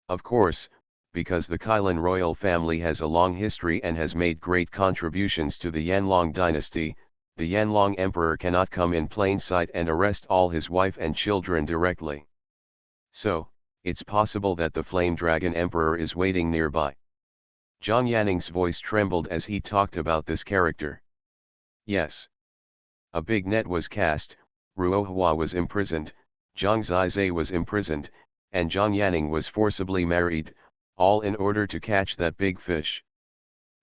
Of course, because the Kailan royal family has a long history and has made great contributions to the Yanlong dynasty, the Yanlong emperor cannot come in plain sight and arrest all his wife and children directly. So, it's possible that the Flame Dragon Emperor is waiting nearby. Zhang Yanning's voice trembled as he talked about this character. Yes. A big net was cast, Ruohua was imprisoned, Zhang Zizai was imprisoned, and Zhang Yanning was forcibly married, all in order to catch that big fish.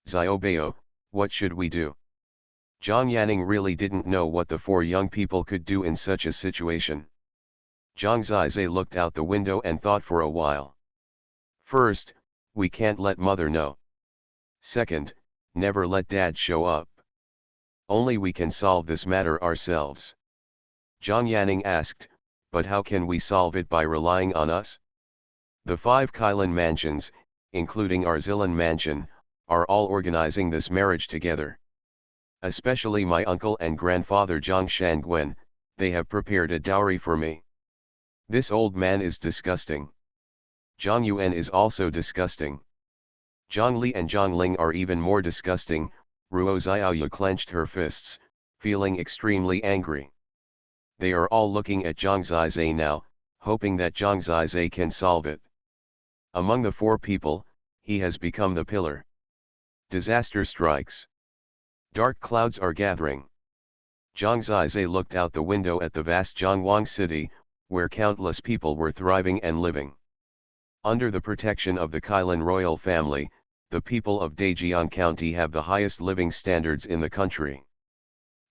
Xiaobao, what should we do? Zhang Yanning really didn't know what the four young people could do in such a situation. Zhang Zizai looked out the window and thought for a while. First, we can't let mother know. Second, never let Dad show up. Only we can solve this matter ourselves. Zhang Yanning asked, but how can we solve it by relying on us? The 5 Kailan mansions, including our Zilan mansion, are all organizing this marriage together. Especially my uncle and grandfather Zhang Shangguan, they have prepared a dowry for me. This old man is disgusting. Zhang Yuan is also disgusting. Zhang Li and Zhang Ling are even more disgusting. Ruo Xiaoyu clenched her fists, feeling extremely angry. They are all looking at Zhang Zizai now, hoping that Zhang Zizai can solve it. Among the 4 people, he has become the pillar. Disaster strikes. Dark clouds are gathering. Zhang Zizai looked out the window at the vast Zhonghuang city, where countless people were thriving and living. Under the protection of the Kailan royal family, the people of Dajiang County have the highest living standards in the country.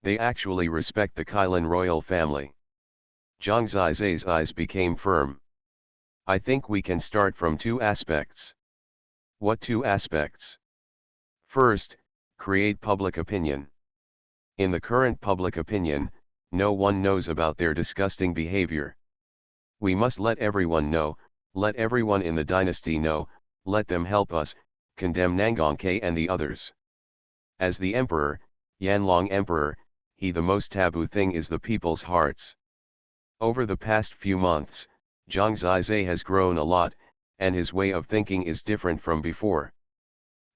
They actually respect the Kailan royal family. Zhang Zizai's eyes became firm. I think we can start from 2 aspects. What 2 aspects? First, create public opinion. In the current public opinion, no one knows about their disgusting behavior. We must let everyone know, let everyone in the dynasty know, let them help us, condemn Nangongke and the others. As the emperor, Yanlong emperor, the most taboo thing is the people's hearts. Over the past few months, Zhang Zizai has grown a lot, and his way of thinking is different from before.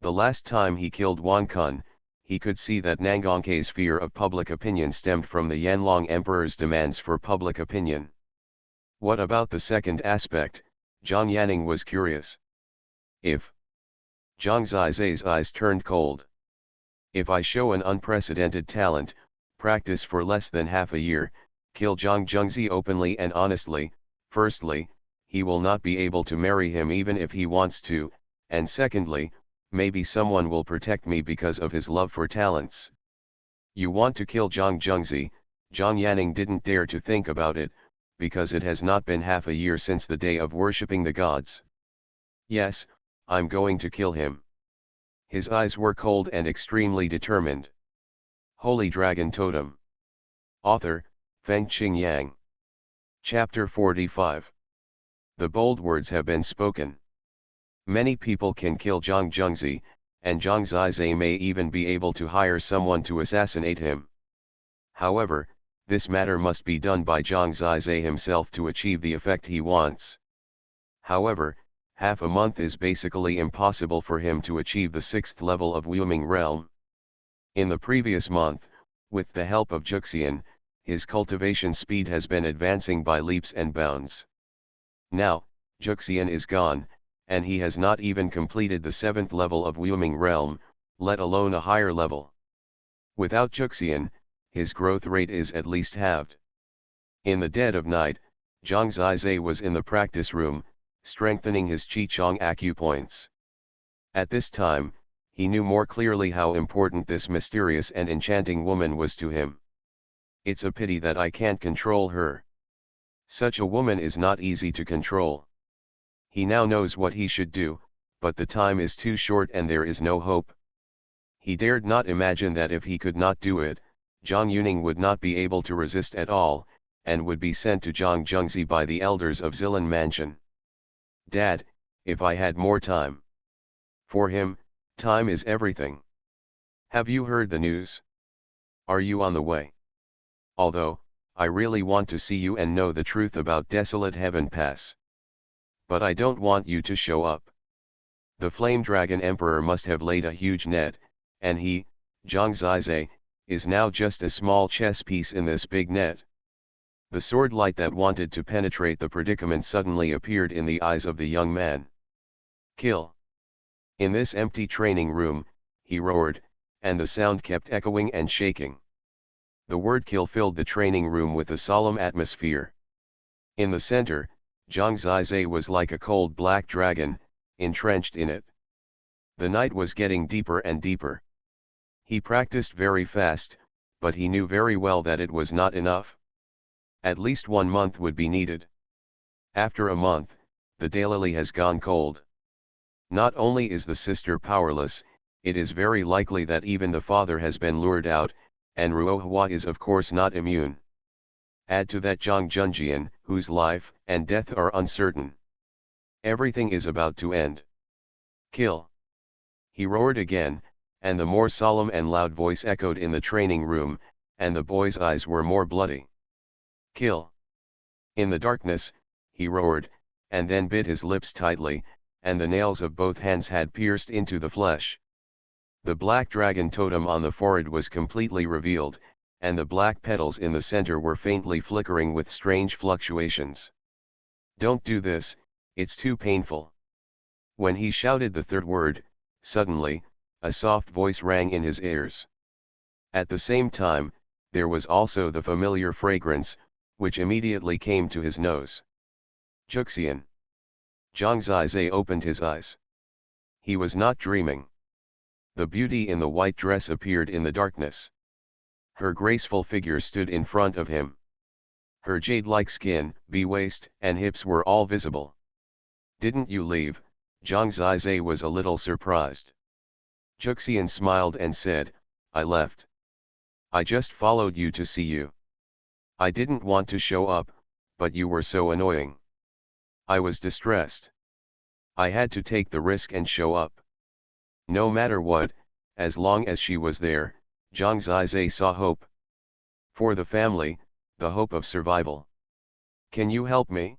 The last time he killed Wan Kun, he could see that Nangongke's fear of public opinion stemmed from the Yanlong emperor's demands for public opinion. What about the second aspect? Zhang Yanning was curious. If Zhang Zizai's eyes turned cold. If I show an unprecedented talent, practice for less than half a year, kill Zhang Zhengzi openly and honestly, firstly, he will not be able to marry him even if he wants to, and secondly, maybe someone will protect me because of his love for talents. You want to kill Zhang Zhengzi? Zhang Yanning didn't dare to think about it, because it has not been half a year since the day of worshipping the gods. Yes, I'm going to kill him. His eyes were cold and extremely determined. Holy Dragon Totem. Author, Fengqing Yang. Chapter 45. The bold words have been spoken. Many people can kill Zhang Zhengzi, and Zhang Zizai may even be able to hire someone to assassinate him. However, this matter must be done by Zhang Zizai himself to achieve the effect he wants. However, half a month is basically impossible for him to achieve the 6th level of Wuming realm. In the previous month, with the help of Juxian, his cultivation speed has been advancing by leaps and bounds. Now, Juxian is gone, and he has not even completed the 7th level of Wuming realm, let alone a higher level. Without Juxian, his growth rate is at least halved. In the dead of night, Zhang Zizai was in the practice room, strengthening his Qi Chong acupoints. At this time, he knew more clearly how important this mysterious and enchanting woman was to him. It's a pity that I can't control her. Such a woman is not easy to control. He now knows what he should do, but the time is too short and there is no hope. He dared not imagine that if he could not do it, Zhang Yuning would not be able to resist at all, and would be sent to Zhang Zhengzi by the elders of Zilan Mansion. Dad, if I had more time. For him, time is everything. Have you heard the news? Are you on the way? Although, I really want to see you and know the truth about Desolate Heaven Pass. But I don't want you to show up. The Flame Dragon Emperor must have laid a huge net, and he, Zhang Zizai, is now just a small chess piece in this big net. The sword light that wanted to penetrate the predicament suddenly appeared in the eyes of the young man. Kill. In this empty training room, he roared, and the sound kept echoing and shaking. The word kill filled the training room with a solemn atmosphere. In the center, Zhang Zizai was like a cold black dragon, entrenched in it. The night was getting deeper and deeper. He practiced very fast, but he knew very well that it was not enough. At least 1 month would be needed. After a month, the daylily has gone cold. Not only is the sister powerless, it is very likely that even the father has been lured out, and Ruohua is of course not immune. Add to that Zhang Zhenjian, whose life and death are uncertain. Everything is about to end. Kill. He roared again, and the more solemn and loud voice echoed in the training room, and the boy's eyes were more bloody. Kill. In the darkness, he roared, and then bit his lips tightly, and the nails of both hands had pierced into the flesh. The black dragon totem on the forehead was completely revealed, and the black petals in the center were faintly flickering with strange fluctuations. Don't do this, it's too painful. When he shouted the third word, suddenly, a soft voice rang in his ears. At the same time, there was also the familiar fragrance, which immediately came to his nose. Juxian. Zhang Zizai opened his eyes. He was not dreaming. The beauty in the white dress appeared in the darkness. Her graceful figure stood in front of him. Her jade-like skin, waist, and hips were all visible. Didn't you leave? Zhang Zizai was a little surprised. Juxian smiled and said, I left. I just followed you to see you. I didn't want to show up, but you were so annoying. I was distressed. I had to take the risk and show up. No matter what, as long as she was there, Zhang Zizai saw hope. For the family, the hope of survival. Can you help me?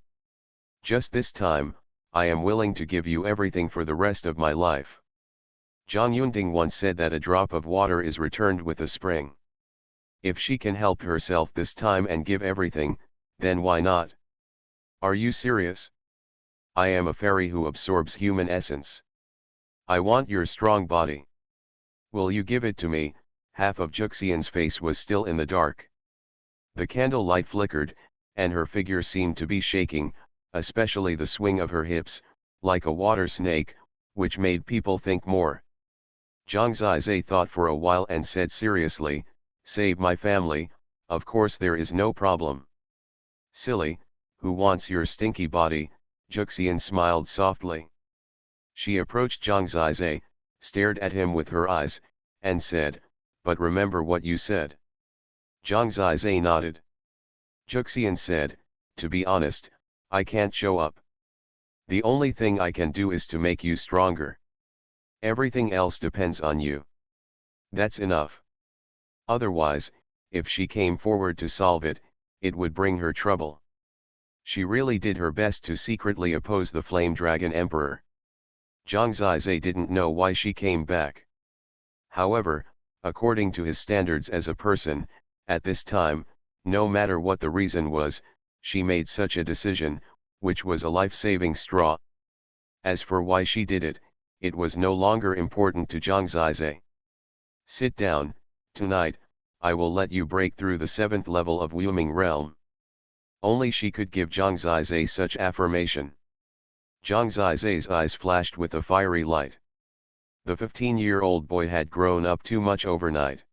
Just this time, I am willing to give you everything for the rest of my life. Zhang Yunding once said that a drop of water is returned with a spring. If she can help herself this time and give everything, then why not? Are you serious? I am a fairy who absorbs human essence. I want your strong body. Will you give it to me? Half of Juxian's face was still in the dark. The candle light flickered, and her figure seemed to be shaking, especially the swing of her hips, like a water snake, which made people think more. Zhang Zizai thought for a while and said seriously, save my family, of course there is no problem. Silly, who wants your stinky body? Juxian smiled softly. She approached Zhang Zizai, stared at him with her eyes, and said, but remember what you said. Zhang Zizai nodded. Juxian said, to be honest, I can't show up. The only thing I can do is to make you stronger. Everything else depends on you. That's enough. Otherwise, if she came forward to solve it, it would bring her trouble. She really did her best to secretly oppose the Flame Dragon Emperor. Zhang Zizai didn't know why she came back. However, according to his standards as a person, at this time, no matter what the reason was, she made such a decision, which was a life-saving straw. As for why she did it, it was no longer important to Zhang Zizai. Sit down, tonight, I will let you break through the 7th level of Wuming Realm. Only she could give Zhang Zizai such affirmation. Zhang Zizai's eyes flashed with a fiery light. The 15-year-old boy had grown up too much overnight.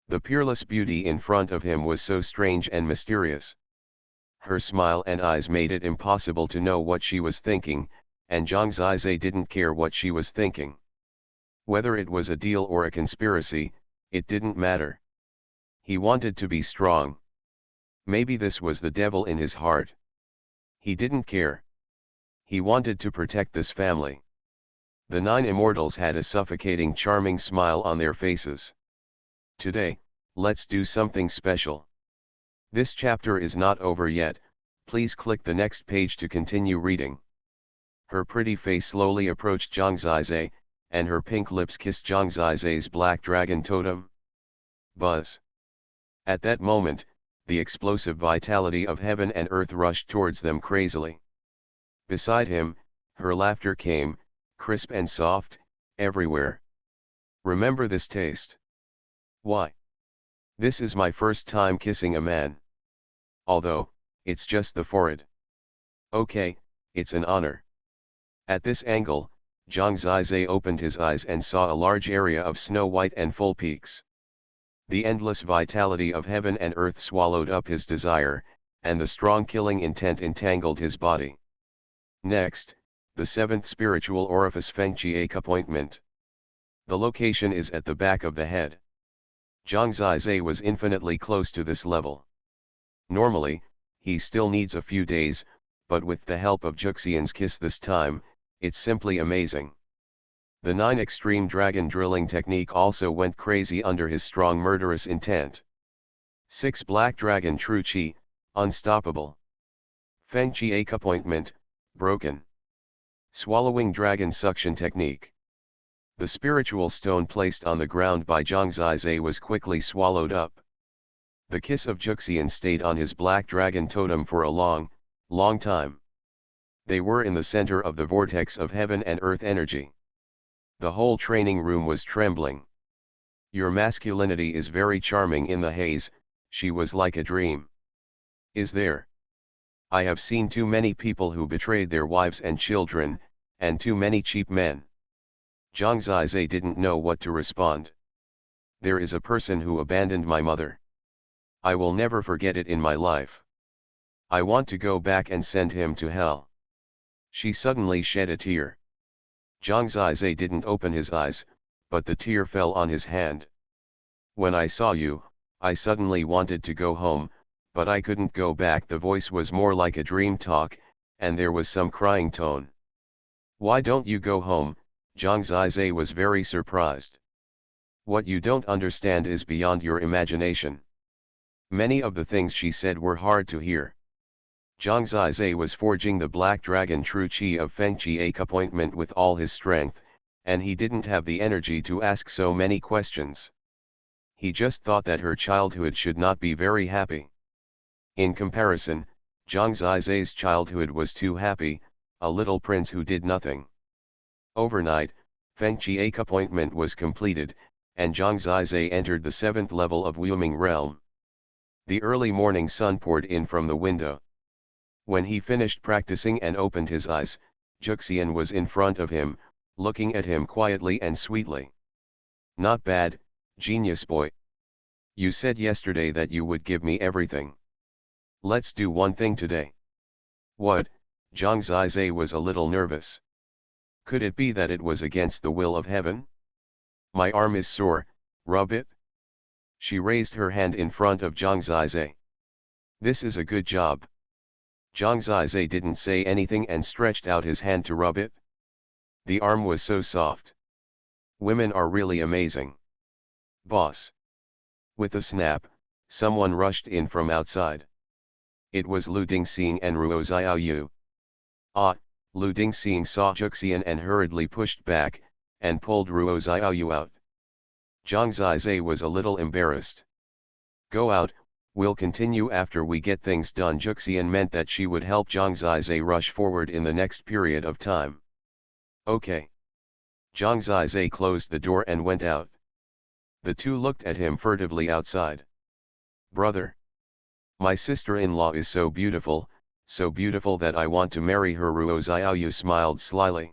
The peerless beauty in front of him was so strange and mysterious. Her smile and eyes made it impossible to know what she was thinking, and Zhang Zizai didn't care what she was thinking. Whether it was a deal or a conspiracy, it didn't matter. He wanted to be strong. Maybe this was the devil in his heart. He didn't care. He wanted to protect this family. The 9 immortals had a suffocating charming smile on their faces. Today, let's do something special. This chapter is not over yet, please click the next page to continue reading. Her pretty face slowly approached Zhang Zizai, and her pink lips kissed Zhang Zizai's black dragon totem. Buzz. At that moment, the explosive vitality of heaven and earth rushed towards them crazily. Beside him, her laughter came, crisp and soft, everywhere. Remember this taste. Why? This is my first time kissing a man. Although, it's just the forehead. Okay, it's an honor. At this angle, Zhang Zizai opened his eyes and saw a large area of snow white and full peaks. The endless vitality of heaven and earth swallowed up his desire, and the strong killing intent entangled his body. Next, the 7th spiritual orifice Feng Qi appointment. The location is at the back of the head. Zhang Zizai was infinitely close to this level. Normally, he still needs a few days, but with the help of Juxian's kiss this time, it's simply amazing. The 9 extreme dragon drilling technique also went crazy under his strong murderous intent. 6 black dragon true qi, unstoppable. Feng Qi appointment, broken. Swallowing dragon suction technique. The spiritual stone placed on the ground by Zhang Zizai was quickly swallowed up. The kiss of Juxian stayed on his black dragon totem for a long, long time. They were in the center of the vortex of heaven and earth energy. The whole training room was trembling. Your masculinity is very charming in the haze, she was like a dream. Is there? I have seen too many people who betrayed their wives and children, and too many cheap men. Zhang Zizai didn't know what to respond. There is a person who abandoned my mother. I will never forget it in my life. I want to go back and send him to hell. She suddenly shed a tear. Zhang Zizai didn't open his eyes, but the tear fell on his hand. When I saw you, I suddenly wanted to go home, but I couldn't go back. The voice was more like a dream talk, and there was some crying tone. Why don't you go home? Zhang Zizai was very surprised. What you don't understand is beyond your imagination. Many of the things she said were hard to hear. Zhang Zizai was forging the black dragon true qi of Feng Qi appointment with all his strength, and he didn't have the energy to ask so many questions. He just thought that her childhood should not be very happy. In comparison, Zhang Zizai's childhood was too happy, a little prince who did nothing. Overnight, Feng Qi appointment was completed, and Zhang Zizai entered the 7th level of Wuming realm. The early morning sun poured in from the window. When he finished practicing and opened his eyes, Juxian was in front of him, looking at him quietly and sweetly. Not bad, genius boy. You said yesterday that you would give me everything. Let's do one thing today. What? Zhang Zizai was a little nervous. Could it be that it was against the will of heaven? My arm is sore, rub it. She raised her hand in front of Zhang Zizai. This is a good job. Zhang Zizai didn't say anything and stretched out his hand to rub it. The arm was so soft. Women are really amazing. Boss. With a snap, someone rushed in from outside. It was Lu Dingxing and Ruo Xiaoyu. Ah, Lu Dingxing saw Juxian and hurriedly pushed back, and pulled Ruo Xiaoyu out. Zhang Zizai was a little embarrassed. Go out, we'll continue after we get things done. Juxian meant that she would help Zhang Zizai rush forward in the next period of time. Okay. Zhang Zizai closed the door and went out. The two looked at him furtively outside. Brother. My sister-in-law is so beautiful that I want to marry her. Ruo Xiaoyu smiled slyly.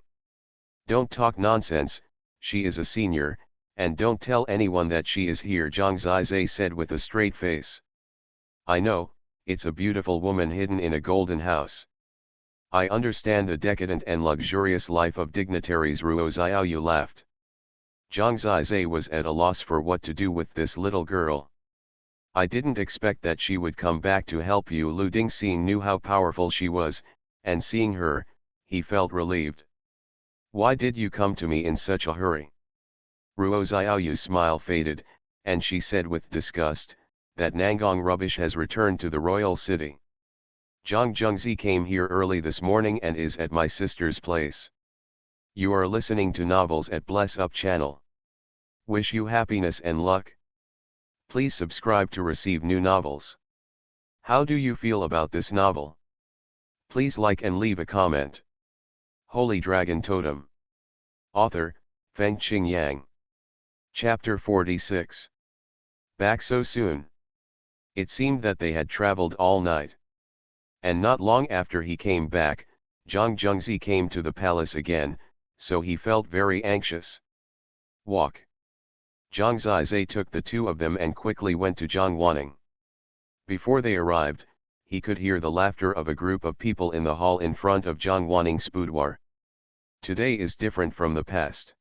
Don't talk nonsense, she is a senior, and don't tell anyone that she is here, Zhang Zizai said with a straight face. I know, it's a beautiful woman hidden in a golden house. I understand the decadent and luxurious life of dignitaries, Ruo Xiaoyu laughed. Zhang Zizai was at a loss for what to do with this little girl. I didn't expect that she would come back to help you. Lu Dingxing knew how powerful she was, and seeing her, he felt relieved. Why did you come to me in such a hurry? Ruo Xiaoyu's smile faded, and she said with disgust, that Nangong rubbish has returned to the royal city. Zhang Zhengzi came here early this morning and is at my sister's place. You are listening to novels at Bless Up channel. Wish you happiness and luck. Please subscribe to receive new novels. How do you feel about this novel? Please like and leave a comment. Holy Dragon Totem. Author, Fengqing Yang. Chapter 46. Back so soon. It seemed that they had traveled all night. And not long after he came back, Zhang Zhengzi came to the palace again, so he felt very anxious. Walk. Zhang Zizai took the two of them and quickly went to Xuanhuan. Before they arrived, he could hear the laughter of a group of people in the hall in front of Xuanhuan's boudoir. Today is different from the past.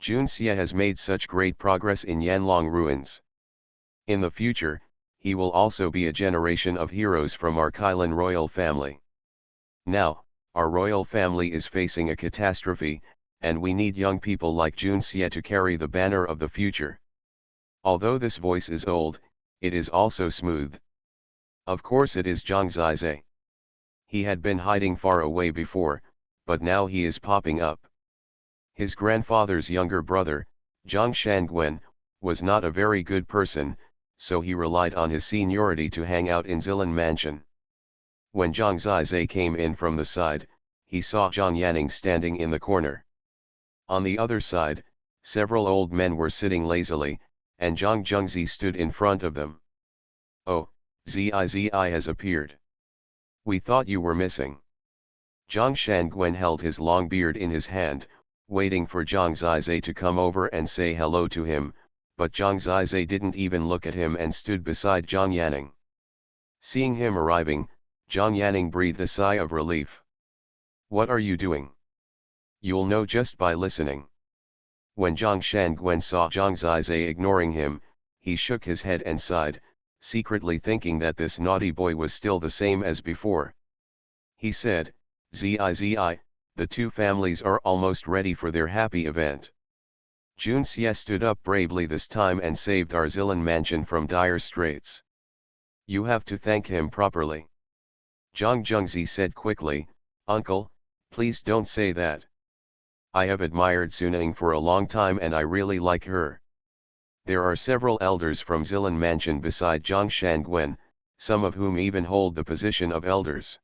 Jun Xie has made such great progress in Yanlong ruins. In the future, he will also be a generation of heroes from our Kailan royal family. Now, our royal family is facing a catastrophe, and we need young people like Jun Xie to carry the banner of the future. Although this voice is old, it is also smooth. Of course it is Zhang Zizai. He had been hiding far away before, but now he is popping up. His grandfather's younger brother, Zhang Shangguan, was not a very good person, so he relied on his seniority to hang out in Zilan Mansion. When Zhang Zizai came in from the side, he saw Zhang Yanning standing in the corner. On the other side, several old men were sitting lazily, and Zhang Zhengzi stood in front of them. Oh, Zizi has appeared. We thought you were missing. Zhang Shangguan held his long beard in his hand, waiting for Zhang Zizai to come over and say hello to him, but Zhang Zizai didn't even look at him and stood beside Zhang Yanning. Seeing him arriving, Zhang Yanning breathed a sigh of relief. What are you doing? You'll know just by listening. When Zhang Shangguan saw Zhang Zizai ignoring him, he shook his head and sighed, secretly thinking that this naughty boy was still the same as before. He said, Zizi, the two families are almost ready for their happy event. Jun Xie stood up bravely this time and saved our Zilan mansion from dire straits. You have to thank him properly. Zhang Zhengzi said quickly, Uncle, please don't say that. I have admired Suning for a long time and I really like her. There are several elders from Zilan mansion beside Zhang Shangguan, some of whom even hold the position of elders.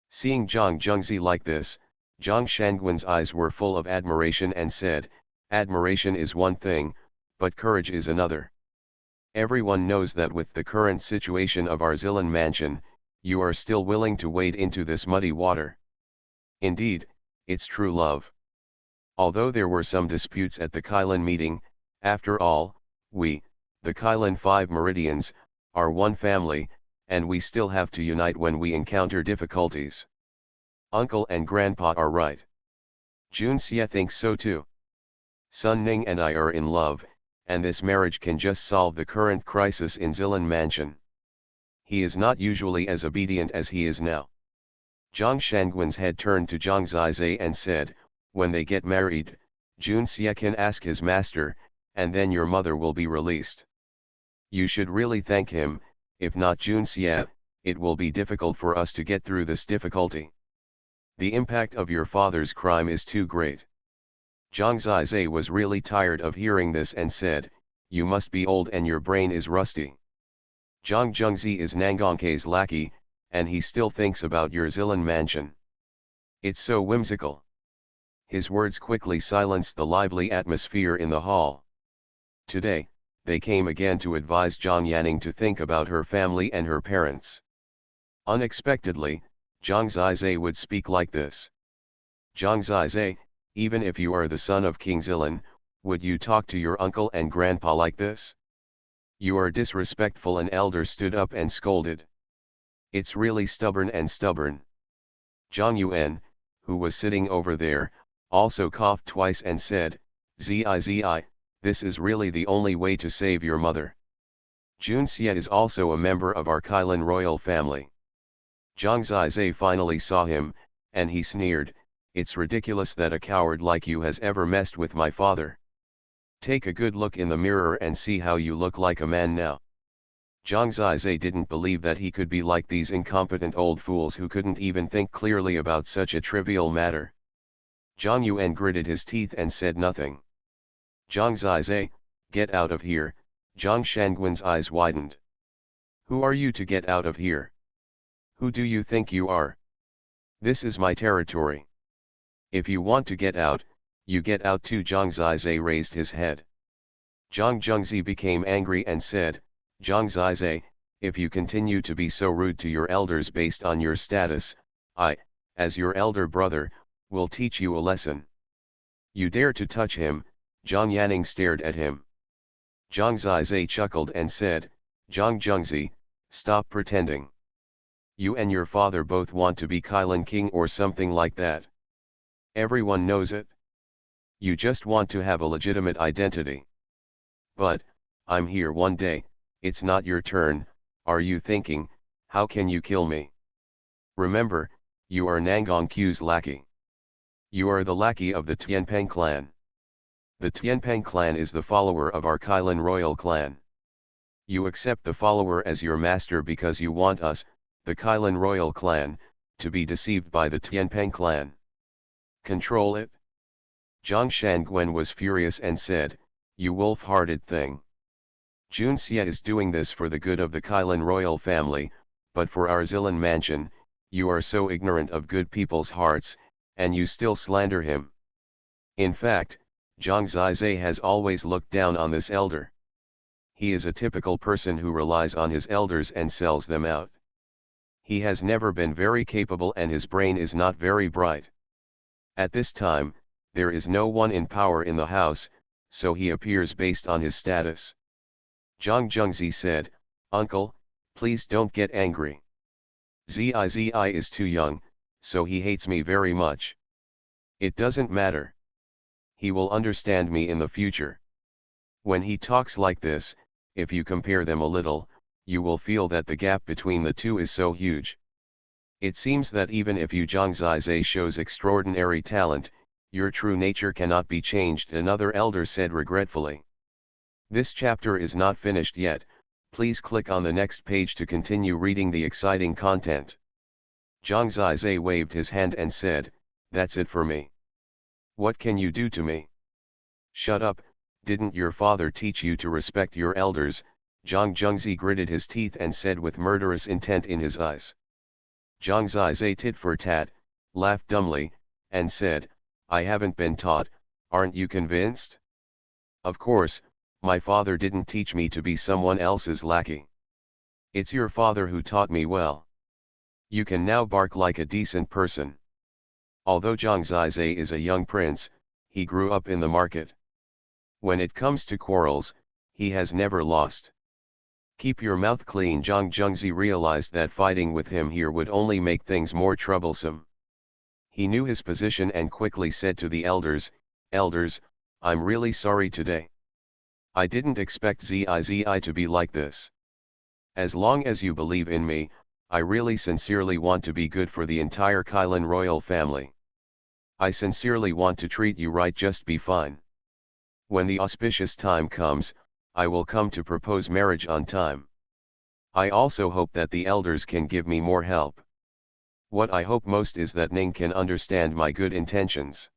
Seeing Zhang Zhengzi like this, Zhang Shangguan's eyes were full of admiration and said, admiration is one thing, but courage is another. Everyone knows that with the current situation of our Zilan mansion, you are still willing to wade into this muddy water. Indeed, it's true love. Although there were some disputes at the Kailan meeting, after all, we, the Kailan 5 Meridians, are one family, and we still have to unite when we encounter difficulties. Uncle and Grandpa are right. Jun Xie thinks so too. Sun Ning and I are in love, and this marriage can just solve the current crisis in Zilan mansion. He is not usually as obedient as he is now. Zhang Shangguan's head turned to Zhang Zizai and said, when they get married, Jun Xie can ask his master, and then your mother will be released. You should really thank him, if not Jun Xie, it will be difficult for us to get through this difficulty. The impact of your father's crime is too great. Zhang Zizai was really tired of hearing this and said, you must be old and your brain is rusty. Zhang Zhengzi is Nangongke's lackey, and he still thinks about your Zilan mansion. It's so whimsical. His words quickly silenced the lively atmosphere in the hall. Today, they came again to advise Zhang Yanning to think about her family and her parents. Unexpectedly, Zhang Zizai would speak like this. Zhang Zizai, even if you are the son of King Zilan, would you talk to your uncle and grandpa like this? You are disrespectful. An elder stood up and scolded. It's really stubborn and stubborn. Xuanhuan, who was sitting over there, also coughed twice and said, Zi, this is really the only way to save your mother. Junxia is also a member of our Kailan royal family. Zhang Zizai finally saw him, and he sneered, it's ridiculous that a coward like you has ever messed with my father. Take a good look in the mirror and see how you look like a man now. Zhang Zizai didn't believe that he could be like these incompetent old fools who couldn't even think clearly about such a trivial matter. Zhang Yuan gritted his teeth and said nothing. Zhang Zizai, get out of here. Zhang Shangguan's eyes widened. Who are you to get out of here? Who do you think you are? This is my territory. If you want to get out, you get out too. Zhang Zizai raised his head. Zhang Zhengzi became angry and said, Zhang Zizai, if you continue to be so rude to your elders based on your status, I, as your elder brother, will teach you a lesson. You dare to touch him. Zhang Yanning stared at him. Zhang Zizai chuckled and said, Zhang Zhengzi, stop pretending. You and your father both want to be Kailan king or something like that. Everyone knows it. You just want to have a legitimate identity. But, I'm here one day, it's not your turn. Are you thinking, how can you kill me? Remember, you are Nangong Q's lackey. You are the lackey of the Tianpeng clan. The Tianpeng clan is the follower of our Kailan royal clan. You accept the follower as your master because you want us, the Kailan royal clan, to be deceived by the Tianpeng clan. Control it? Zhang Shangguan was furious and said, you wolf-hearted thing. Junxia is doing this for the good of the Kailan royal family, but for our Zilan mansion, you are so ignorant of good people's hearts, and you still slander him. In fact, Zhang Zizai has always looked down on this elder. He is a typical person who relies on his elders and sells them out. He has never been very capable and his brain is not very bright. At this time, there is no one in power in the house, so he appears based on his status. Zhang Zhengzi said, Uncle, please don't get angry. Zi is too young, so he hates me very much. It doesn't matter. He will understand me in the future. When he talks like this, if you compare them a little, you will feel that the gap between the two is so huge. It seems that even if you Zhang Zizai shows extraordinary talent, your true nature cannot be changed, another elder said regretfully. This chapter is not finished yet, please click on the next page to continue reading the exciting content. Zhang Zizai waved his hand and said, that's it for me. What can you do to me? Shut up, didn't your father teach you to respect your elders? Zhang Zhengzi gritted his teeth and said with murderous intent in his eyes. Zhang Zizai tit for tat, laughed dumbly, and said, I haven't been taught, aren't you convinced? Of course, my father didn't teach me to be someone else's lackey. It's your father who taught me well. You can now bark like a decent person. Although Zhang Zizai is a young prince, he grew up in the market. When it comes to quarrels, he has never lost. Keep your mouth clean. Zhang Zhengzi realized that fighting with him here would only make things more troublesome. He knew his position and quickly said to the elders, Elders, I'm really sorry today. I didn't expect Zi to be like this. As long as you believe in me, I really sincerely want to be good for the entire Kailan royal family. I sincerely want to treat you right, just be fine. When the auspicious time comes, I will come to propose marriage on time. I also hope that the elders can give me more help. What I hope most is that Ning can understand my good intentions.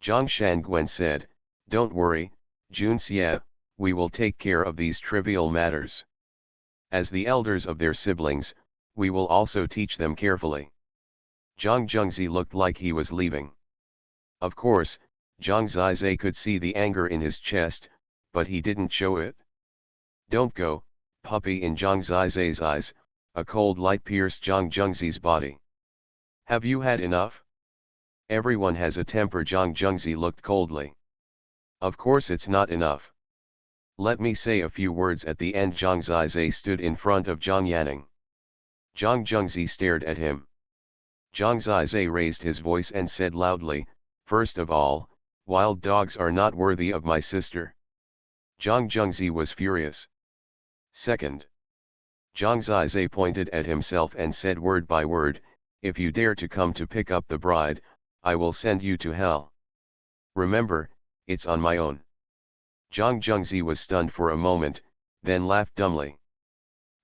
Zhang Shangguan said, don't worry, Junxia, we will take care of these trivial matters. As the elders of their siblings, we will also teach them carefully. Zhang Zhengzi looked like he was leaving. Of course, Zhang Zizai could see the anger in his chest, but he didn't show it. Don't go, puppy. In Zhang Zizai's eyes, a cold light pierced Zhang Zhengzi's body. Have you had enough? Everyone has a temper. Zhang Zhengzi looked coldly. Of course it's not enough. Let me say a few words at the end. Zhang Zizai stood in front of Zhang Yanning. Zhang Zhengzi stared at him. Zhang Zizai raised his voice and said loudly, "First of all, wild dogs are not worthy of my sister." Zhang Zhengzi was furious. Second, Zhang Zizai pointed at himself and said word by word, "If you dare to come to pick up the bride, I will send you to hell. Remember, it's on my own." Zhang Zhengzi was stunned for a moment, then laughed dumbly.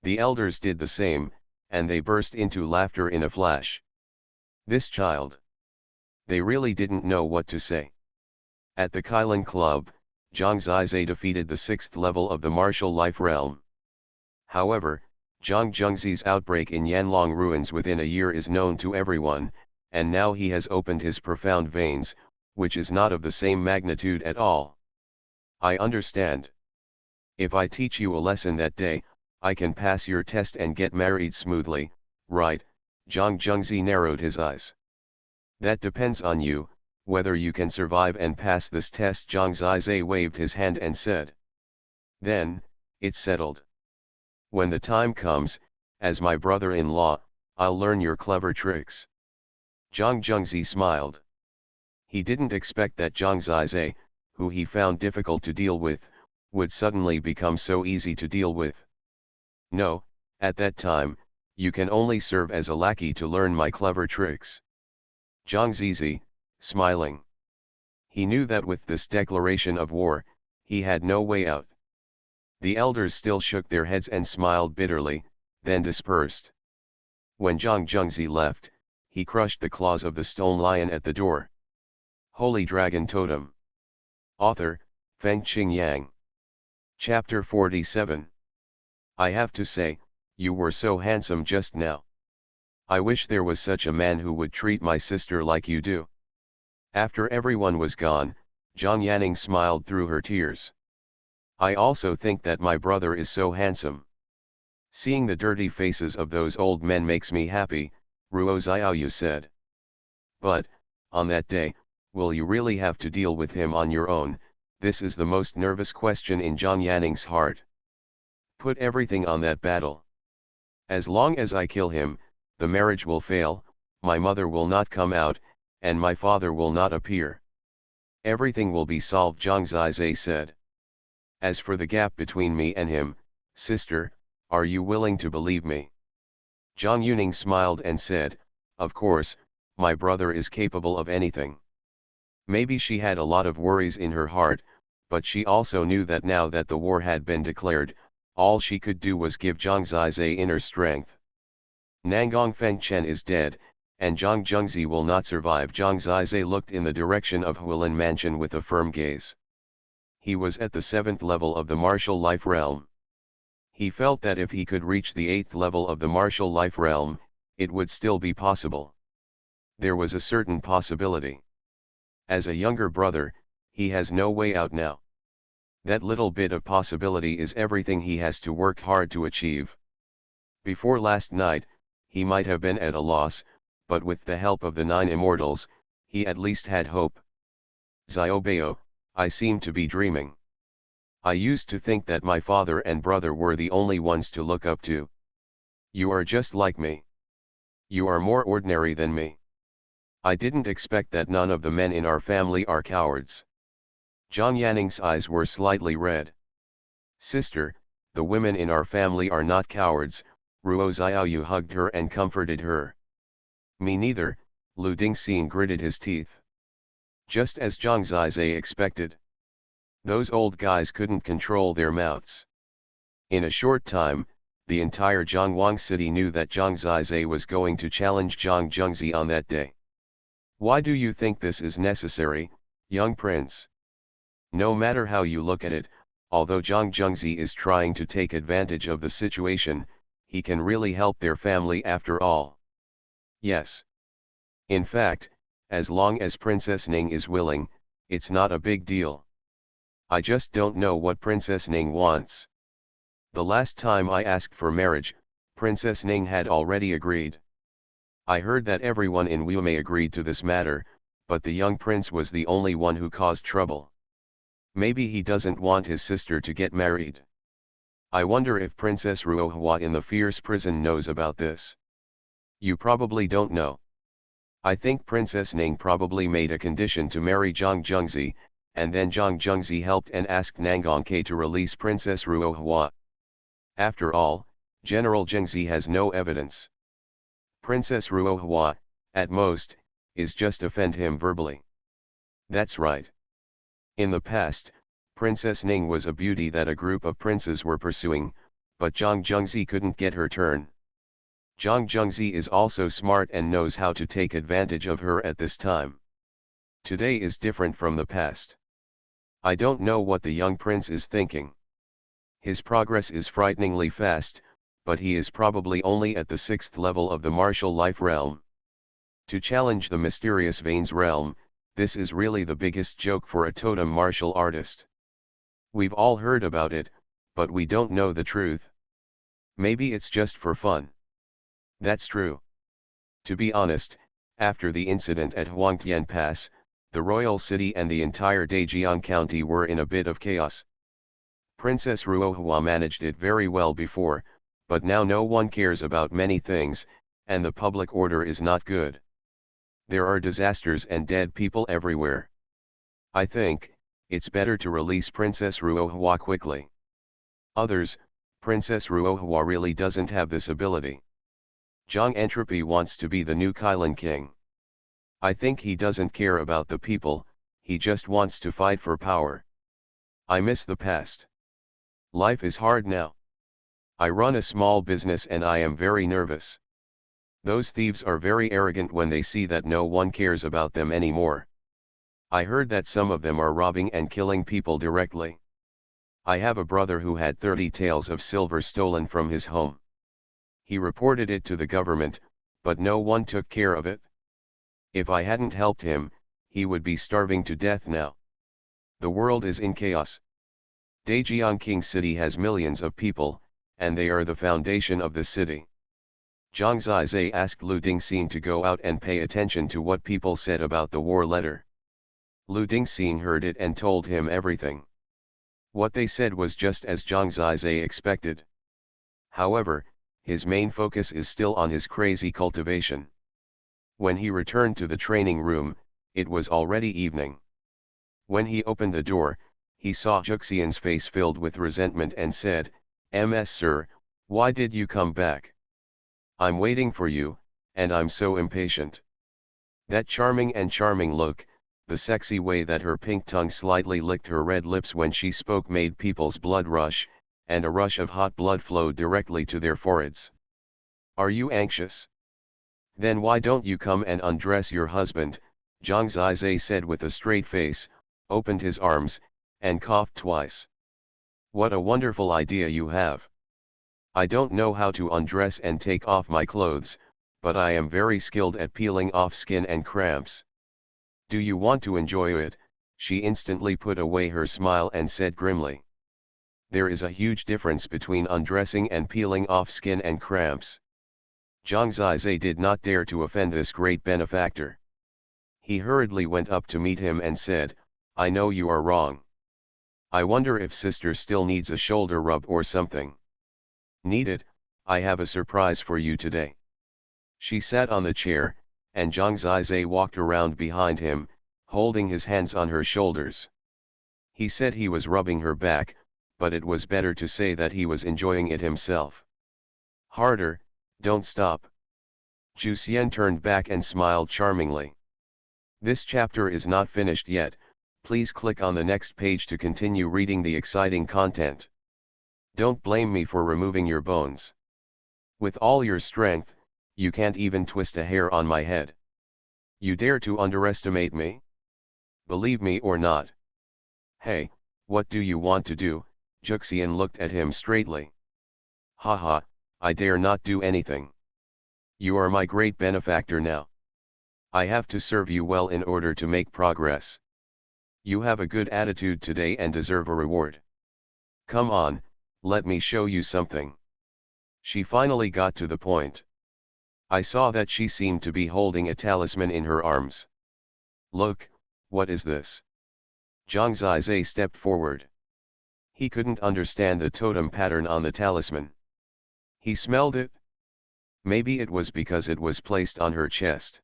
The elders did the same, and they burst into laughter in a flash. This child. They really didn't know what to say. At the Kailan Club, Zhang Zizai defeated the 6th level of the martial life realm. However, Zhang Zhengzi's outbreak in Yanlong ruins within a year is known to everyone, and now he has opened his profound veins, which is not of the same magnitude at all. I understand. If I teach you a lesson that day, I can pass your test and get married smoothly, right? Zhang Zhengzi narrowed his eyes. That depends on you, whether you can survive and pass this test. Zhang Zizai waved his hand and said. Then, it's settled. When the time comes, as my brother-in-law, I'll learn your clever tricks. Zhang Zhengzi smiled. He didn't expect that Zhang Zizai, who he found difficult to deal with, would suddenly become so easy to deal with. No, at that time, you can only serve as a lackey to learn my clever tricks. Zhang Zizi, smiling. He knew that with this declaration of war, he had no way out. The elders still shook their heads and smiled bitterly, then dispersed. When Zhang Zhengzi left, he crushed the claws of the stone lion at the door. Holy Dragon Totem. Author, Fengqing Yang. Chapter 47. I have to say, you were so handsome just now. I wish there was such a man who would treat my sister like you do. After everyone was gone, Zhang Yanning smiled through her tears. I also think that my brother is so handsome. Seeing the dirty faces of those old men makes me happy, Ruo Xiaoyu said. But, on that day, will you really have to deal with him on your own? This is the most nervous question in Zhang Yanning's heart. Put everything on that battle. As long as I kill him, the marriage will fail, my mother will not come out, and my father will not appear. Everything will be solved, Zhang Zizai said. As for the gap between me and him, sister, are you willing to believe me? Zhang Yuning smiled and said, of course, my brother is capable of anything. Maybe she had a lot of worries in her heart, but she also knew that now that the war had been declared, all she could do was give Zhang Zizai inner strength. Nangong Fengchen is dead, and Zhang Zhengzi will not survive. Zhang Zizai looked in the direction of Huilin Mansion with a firm gaze. He was at the 7th level of the martial life realm. He felt that if he could reach the 8th level of the martial life realm, it would still be possible. There was a certain possibility. As a younger brother, he has no way out now. That little bit of possibility is everything he has to work hard to achieve. Before last night, he might have been at a loss, but with the help of the 9 Immortals, he at least had hope. Xiaobao, I seem to be dreaming. I used to think that my father and brother were the only ones to look up to. You are just like me. You are more ordinary than me. I didn't expect that none of the men in our family are cowards. Zhang Yanning's eyes were slightly red. Sister, the women in our family are not cowards, Ruo Xiaoyu hugged her and comforted her. Me neither, Lu Dingxing gritted his teeth. Just as Zhang Zizai expected. Those old guys couldn't control their mouths. In a short time, the entire Zhongwang city knew that Zhang Zizai was going to challenge Zhang Zhengzi on that day. Why do you think this is necessary, young prince? No matter how you look at it, although Zhang Zhengzi is trying to take advantage of the situation, he can really help their family after all. Yes. In fact, as long as Princess Ning is willing, it's not a big deal. I just don't know what Princess Ning wants. The last time I asked for marriage, Princess Ning had already agreed. I heard that everyone in Wume agreed to this matter, but the young prince was the only one who caused trouble. Maybe he doesn't want his sister to get married. I wonder if Princess Ruohua in the fierce prison knows about this. You probably don't know. I think Princess Ning probably made a condition to marry Zhang Zhengzi, and then Zhang Zhengzi helped and asked Nangongke to release Princess Ruohua. After all, General Zhengzi has no evidence. Princess Ruohua, at most, is just offend him verbally. That's right. In the past, Princess Ning was a beauty that a group of princes were pursuing, but Zhang Zhengzi couldn't get her turn. Zhang Zhengzi is also smart and knows how to take advantage of her at this time. Today is different from the past. I don't know what the young prince is thinking. His progress is frighteningly fast, but he is probably only at the 6th level of the martial life realm. To challenge the mysterious veins realm, this is really the biggest joke for a totem martial artist. We've all heard about it, but we don't know the truth. Maybe it's just for fun. That's true. To be honest, after the incident at Huangtian Pass, the royal city and the entire Daejiang County were in a bit of chaos. Princess Ruohua managed it very well before, but now no one cares about many things, and the public order is not good. There are disasters and dead people everywhere. I think, it's better to release Princess Ruohua quickly. Others, Princess Ruohua really doesn't have this ability. Zhang Entropy wants to be the new Kailan king. I think he doesn't care about the people, he just wants to fight for power. I miss the past. Life is hard now. I run a small business and I am very nervous. Those thieves are very arrogant when they see that no one cares about them anymore. I heard that some of them are robbing and killing people directly. I have a brother who had 30 taels of silver stolen from his home. He reported it to the government, but no one took care of it. If I hadn't helped him, he would be starving to death now. The world is in chaos. Daejiang King City has millions of people, and they are the foundation of the city. Zhang Zizai asked Lu Dingxing to go out and pay attention to what people said about the war letter. Lu Dingxing heard it and told him everything. What they said was just as Zhang Zizai expected. However, his main focus is still on his crazy cultivation. When he returned to the training room, it was already evening. When he opened the door, he saw Juxian's face filled with resentment and said, "Ms. Sir, why did you come back? I'm waiting for you, and I'm so impatient." That charming look, the sexy way that her pink tongue slightly licked her red lips when she spoke made people's blood rush, and a rush of hot blood flowed directly to their foreheads. "Are you anxious? Then why don't you come and undress your husband?" Zhang Zizai said with a straight face, opened his arms, and coughed twice. "What a wonderful idea you have. I don't know how to undress and take off my clothes, but I am very skilled at peeling off skin and cramps. Do you want to enjoy it?" She instantly put away her smile and said grimly. "There is a huge difference between undressing and peeling off skin and cramps." Zhang Zizai did not dare to offend this great benefactor. He hurriedly went up to meet him and said, "I know you are wrong. I wonder if sister still needs a shoulder rub or something." "Need it? I have a surprise for you today." She sat on the chair, and Zhang Zizai walked around behind him, holding his hands on her shoulders. He said he was rubbing her back, but it was better to say that he was enjoying it himself. "Harder, don't stop." Zhu Xian turned back and smiled charmingly. This chapter is not finished yet, please click on the next page to continue reading the exciting content. Don't blame me for removing your bones. With all your strength, you can't even twist a hair on my head. You dare to underestimate me? Believe me or not. Hey, what do you want to do? Juxian looked at him straightly. Haha, I dare not do anything. You are my great benefactor now. I have to serve you well in order to make progress. You have a good attitude today and deserve a reward. Come on, let me show you something. She finally got to the point. I saw that she seemed to be holding a talisman in her arms. Look, what is this? Zhang Zizai stepped forward. He couldn't understand the totem pattern on the talisman. He smelled it. Maybe it was because it was placed on her chest.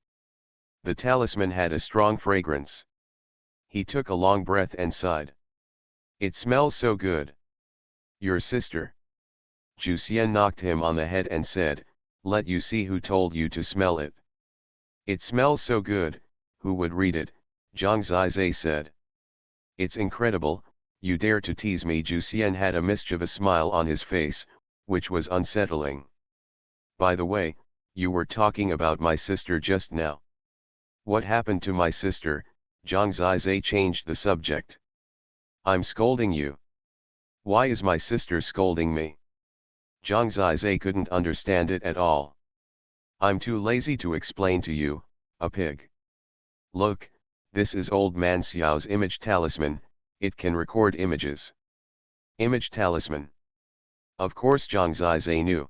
The talisman had a strong fragrance. He took a long breath and sighed. It smells so good. Your sister. Zhu Xian knocked him on the head and said, let you see who told you to smell it. It smells so good, who would read it, Zhang Zizai said. It's incredible, you dare to tease me. Zhu Xian had a mischievous smile on his face, which was unsettling. By the way, you were talking about my sister just now. What happened to my sister? Zhang Zizai changed the subject. I'm scolding you. Why is my sister scolding me? Zhang Zizai couldn't understand it at all. I'm too lazy to explain to you, a pig. Look, this is old man Xiao's image talisman, it can record images. Image talisman. Of course Zhang Zizai knew.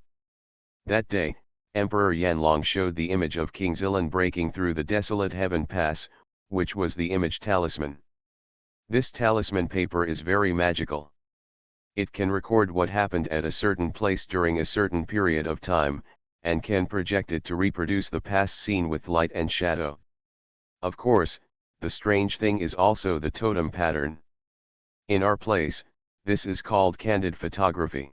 That day, Emperor Yanlong showed the image of King Zilan breaking through the desolate heaven pass, which was the image talisman. This talisman paper is very magical. It can record what happened at a certain place during a certain period of time, and can project it to reproduce the past scene with light and shadow. Of course, the strange thing is also the totem pattern. In our place, this is called candid photography.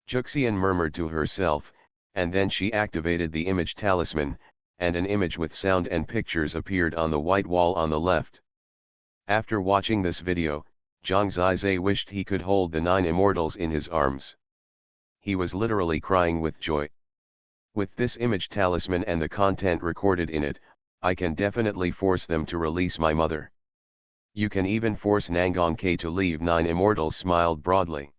Juxian murmured to herself, and then she activated the image talisman, and an image with sound and pictures appeared on the white wall on the left. After watching this video, Zhang Zizai wished he could hold the 9 immortals in his arms. He was literally crying with joy. With this image talisman and the content recorded in it, I can definitely force them to release my mother. You can even force Nangong K to leave 9 immortals smiled broadly.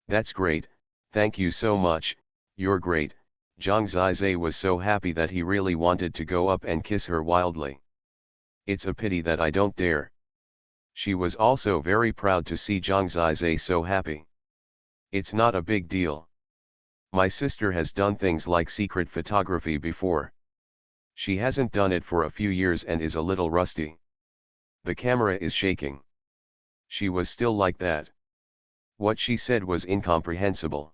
That's great, thank you so much, you're great. Zhang Zizai was so happy that he really wanted to go up and kiss her wildly. It's a pity that I don't dare. She was also very proud to see Zhang Zizai so happy. It's not a big deal. My sister has done things like secret photography before. She hasn't done it for a few years and is a little rusty. The camera is shaking. She was still like that. What she said was incomprehensible.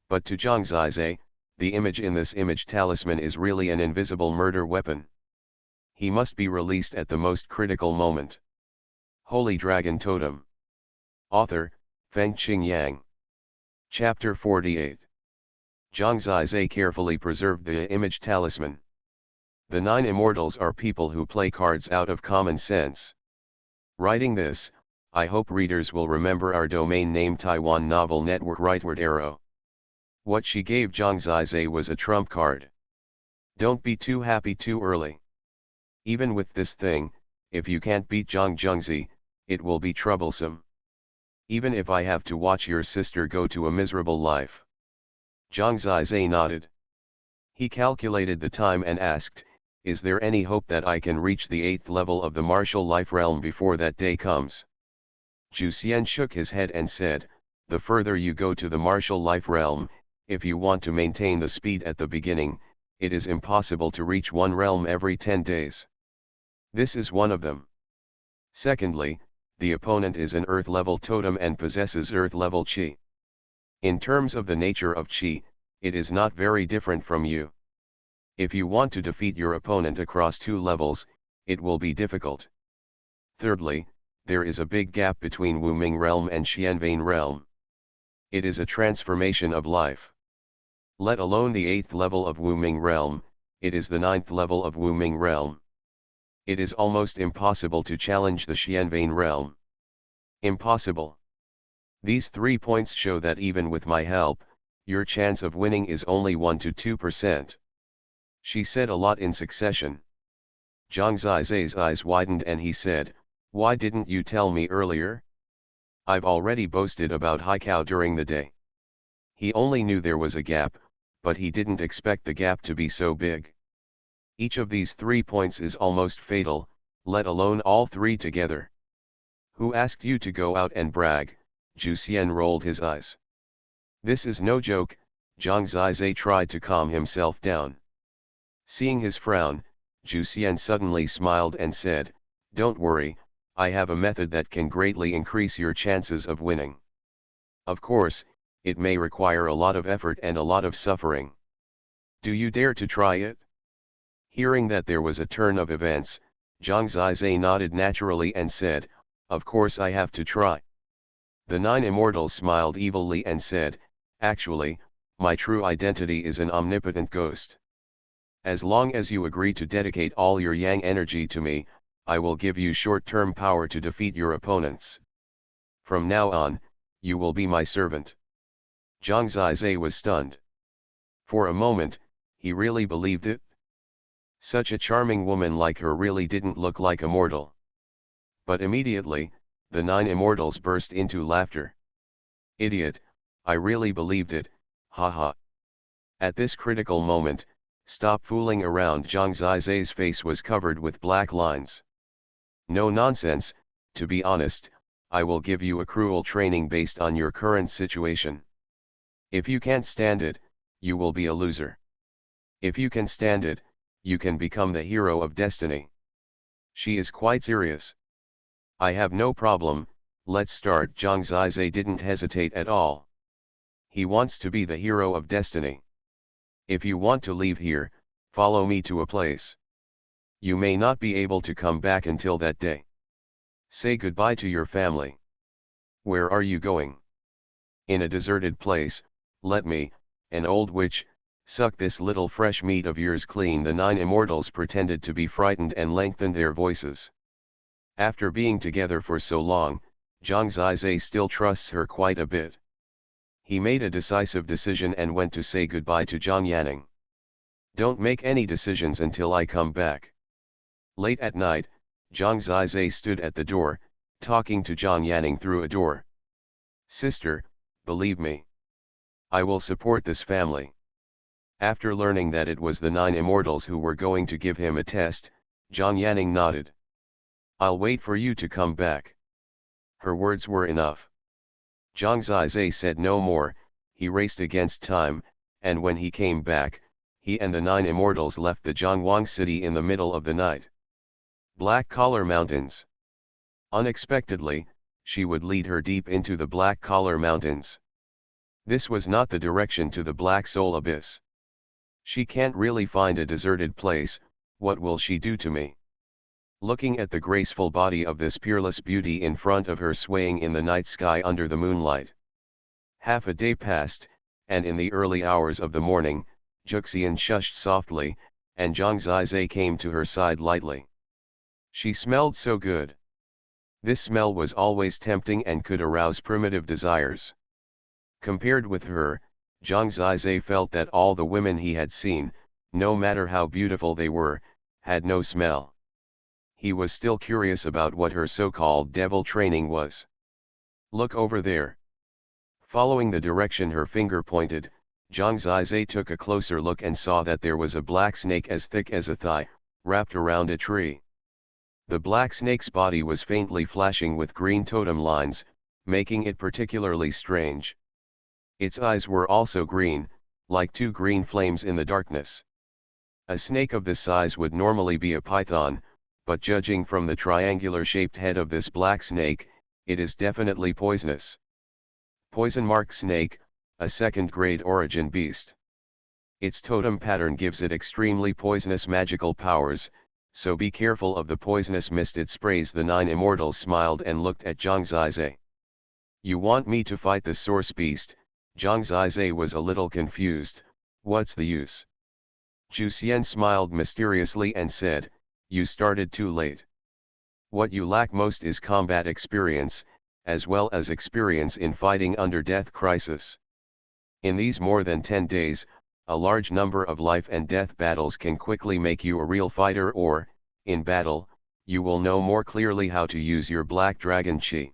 But to Zhang Zizai, the image in this image talisman is really an invisible murder weapon. He must be released at the most critical moment. Holy Dragon Totem. Author, Fengqing Yang. Chapter 48. Zhang Zizai carefully preserved the image talisman. The 9 immortals are people who play cards out of common sense. Writing this, I hope readers will remember our domain name Taiwan Novel Network Rightward Arrow. What she gave Zhang Zizai was a trump card. Don't be too happy too early. Even with this thing, if you can't beat Zhang Zhengzi, it will be troublesome. Even if I have to watch your sister go to a miserable life. Zhang Zizai nodded. He calculated the time and asked, is there any hope that I can reach the 8th level of the martial life realm before that day comes? Zhu Xian shook his head and said, the further you go to the martial life realm, if you want to maintain the speed at the beginning, it is impossible to reach one realm every 10 days. This is one of them. Secondly, the opponent is an earth-level totem and possesses earth-level qi. In terms of the nature of qi, it is not very different from you. If you want to defeat your opponent across 2 levels, it will be difficult. Thirdly, there is a big gap between Wuming realm and Xianvein realm. It is a transformation of life. Let alone the 8th level of Wuming realm, it is the 9th level of Wuming realm. It is almost impossible to challenge the Xianvein realm. Impossible. These 3 points show that even with my help, your chance of winning is only 1 to 2%. She said a lot in succession. Zhang Zizai's eyes widened and he said, why didn't you tell me earlier? I've already boasted about Haikao during the day. He only knew there was a gap, but he didn't expect the gap to be so big. Each of these 3 points is almost fatal, let alone all 3 together. Who asked you to go out and brag? Zhu Xian rolled his eyes. This is no joke, Zhang Zizai tried to calm himself down. Seeing his frown, Xuanhuan suddenly smiled and said, "Don't worry, I have a method that can greatly increase your chances of winning. Of course, it may require a lot of effort and a lot of suffering. Do you dare to try it?" Hearing that there was a turn of events, Zhang Zizai nodded naturally and said, "Of course I have to try." The 9 Immortals smiled evilly and said, "Actually, my true identity is an omnipotent ghost. As long as you agree to dedicate all your yang energy to me, I will give you short-term power to defeat your opponents. From now on, you will be my servant." Zhang Zizai was stunned. For a moment, he really believed it. Such a charming woman like her really didn't look like a mortal. But immediately, the 9 Immortals burst into laughter. "Idiot, I really believed it, haha." At this critical moment, "Stop fooling around." Zhang Zizai's face was covered with black lines. "No nonsense, to be honest, I will give you a cruel training based on your current situation. If you can't stand it, you will be a loser. If you can stand it, you can become the hero of destiny." She is quite serious. "I have no problem, let's start." Zhang Zizai didn't hesitate at all. He wants to be the hero of destiny. "If you want to leave here, follow me to a place. You may not be able to come back until that day. Say goodbye to your family." "Where are you going?" "In a deserted place. Let me, an old witch, suck this little fresh meat of yours clean." The 9 Immortals pretended to be frightened and lengthened their voices. After being together for so long, Zhang Zizai still trusts her quite a bit. He made a decisive decision and went to say goodbye to Zhang Yanning. "Don't make any decisions until I come back." Late at night, Zhang Zizai stood at the door, talking to Zhang Yanning through a door. "Sister, believe me. I will support this family." After learning that it was the 9 Immortals who were going to give him a test, Zhang Yanning nodded. "I'll wait for you to come back." Her words were enough. Zhang Zizai said no more. He raced against time, and when he came back, he and the 9 Immortals left the Xuanhuan city in the middle of the night. Black Collar Mountains. Unexpectedly, she would lead her deep into the Black Collar Mountains. This was not the direction to the Black Soul Abyss. "She can't really find a deserted place. What will she do to me?" Looking at the graceful body of this peerless beauty in front of her swaying in the night sky under the moonlight. Half a day passed, and in the early hours of the morning, Juxian shushed softly, and Zhang Zizai came to her side lightly. She smelled so good. This smell was always tempting and could arouse primitive desires. Compared with her, Zhang Zizai felt that all the women he had seen, no matter how beautiful they were, had no smell. He was still curious about what her so-called devil training was. "Look over there." Following the direction her finger pointed, Zhang Zizai took a closer look and saw that there was a black snake as thick as a thigh, wrapped around a tree. The black snake's body was faintly flashing with green totem lines, making it particularly strange. Its eyes were also green, like two green flames in the darkness. A snake of this size would normally be a python, but judging from the triangular-shaped head of this black snake, it is definitely poisonous. Poison mark snake, a second-grade origin beast. Its totem pattern gives it extremely poisonous magical powers, so be careful of the poisonous mist it sprays. The 9 Immortals smiled and looked at Zhang Zizai. "You want me to fight the source beast?" Zhang Zizai was a little confused. "What's the use?" Xuanhuan smiled mysteriously and said, "You started too late. What you lack most is combat experience, as well as experience in fighting under death crisis. In these more than 10 days, a large number of life and death battles can quickly make you a real fighter, or, in battle, you will know more clearly how to use your black dragon chi.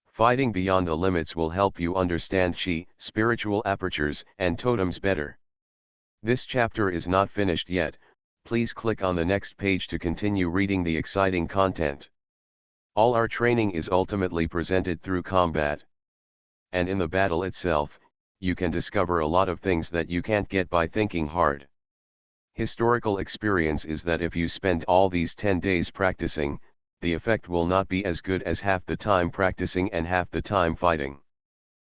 Fighting beyond the limits will help you understand chi, spiritual apertures, and totems better." This chapter is not finished yet. Please click on the next page to continue reading the exciting content. All our training is ultimately presented through combat. And in the battle itself, you can discover a lot of things that you can't get by thinking hard. Historical experience is that if you spend all these 10 days practicing, the effect will not be as good as half the time practicing and half the time fighting.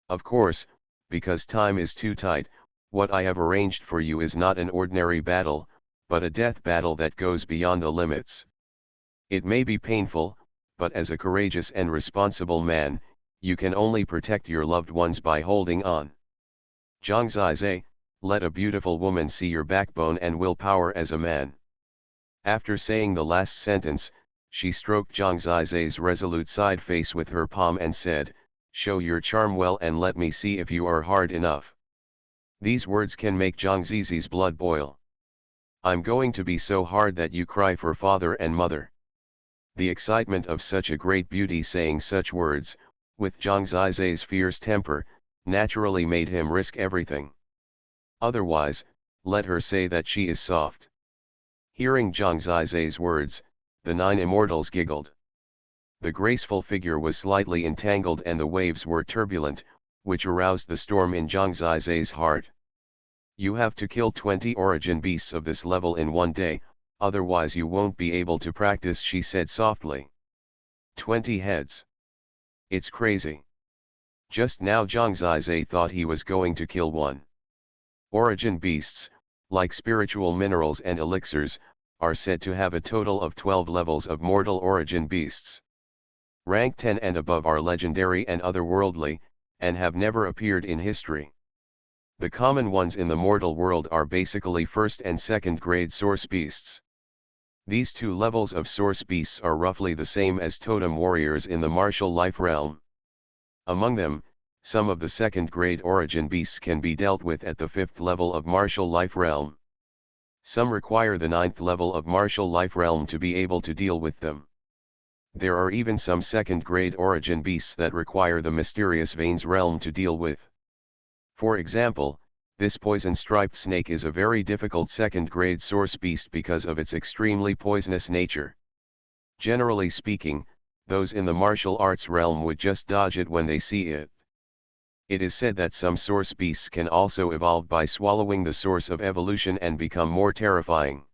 Of course, because time is too tight, what I have arranged for you is not an ordinary battle, but a death battle that goes beyond the limits. It may be painful, but as a courageous and responsible man, you can only protect your loved ones by holding on. Zhang Zizai, let a beautiful woman see your backbone and willpower as a man. After saying the last sentence, she stroked Zhang Zizai's resolute side face with her palm and said, "Show your charm well and let me see if you are hard enough." These words can make Zhang Zizai's blood boil. "I'm going to be so hard that you cry for father and mother." The excitement of such a great beauty saying such words, with Zhang Zizai's fierce temper, naturally made him risk everything. Otherwise, let her say that she is soft. Hearing Zhang Zizai's words, the 9 immortals giggled. The graceful figure was slightly entangled and the waves were turbulent, which aroused the storm in Zhang Zizai's heart. "You have to kill 20 origin beasts of this level in one day, otherwise you won't be able to practice," she said softly. 20 heads. It's crazy. Just now Zhang Zizai thought he was going to kill one. Origin beasts, like spiritual minerals and elixirs, are said to have a total of 12 levels of mortal origin beasts. Rank 10 and above are legendary and otherworldly, and have never appeared in history. The common ones in the mortal world are basically first and second grade source beasts. These two levels of source beasts are roughly the same as totem warriors in the martial life realm. Among them, some of the second grade origin beasts can be dealt with at the 5th level of martial life realm. Some require the 9th level of martial life realm to be able to deal with them. There are even some second grade origin beasts that require the mysterious veins realm to deal with. For example, this poison-striped snake is a very difficult second-grade source beast because of its extremely poisonous nature. Generally speaking, those in the martial arts realm would just dodge it when they see it. It is said that some source beasts can also evolve by swallowing the source of evolution and become more terrifying.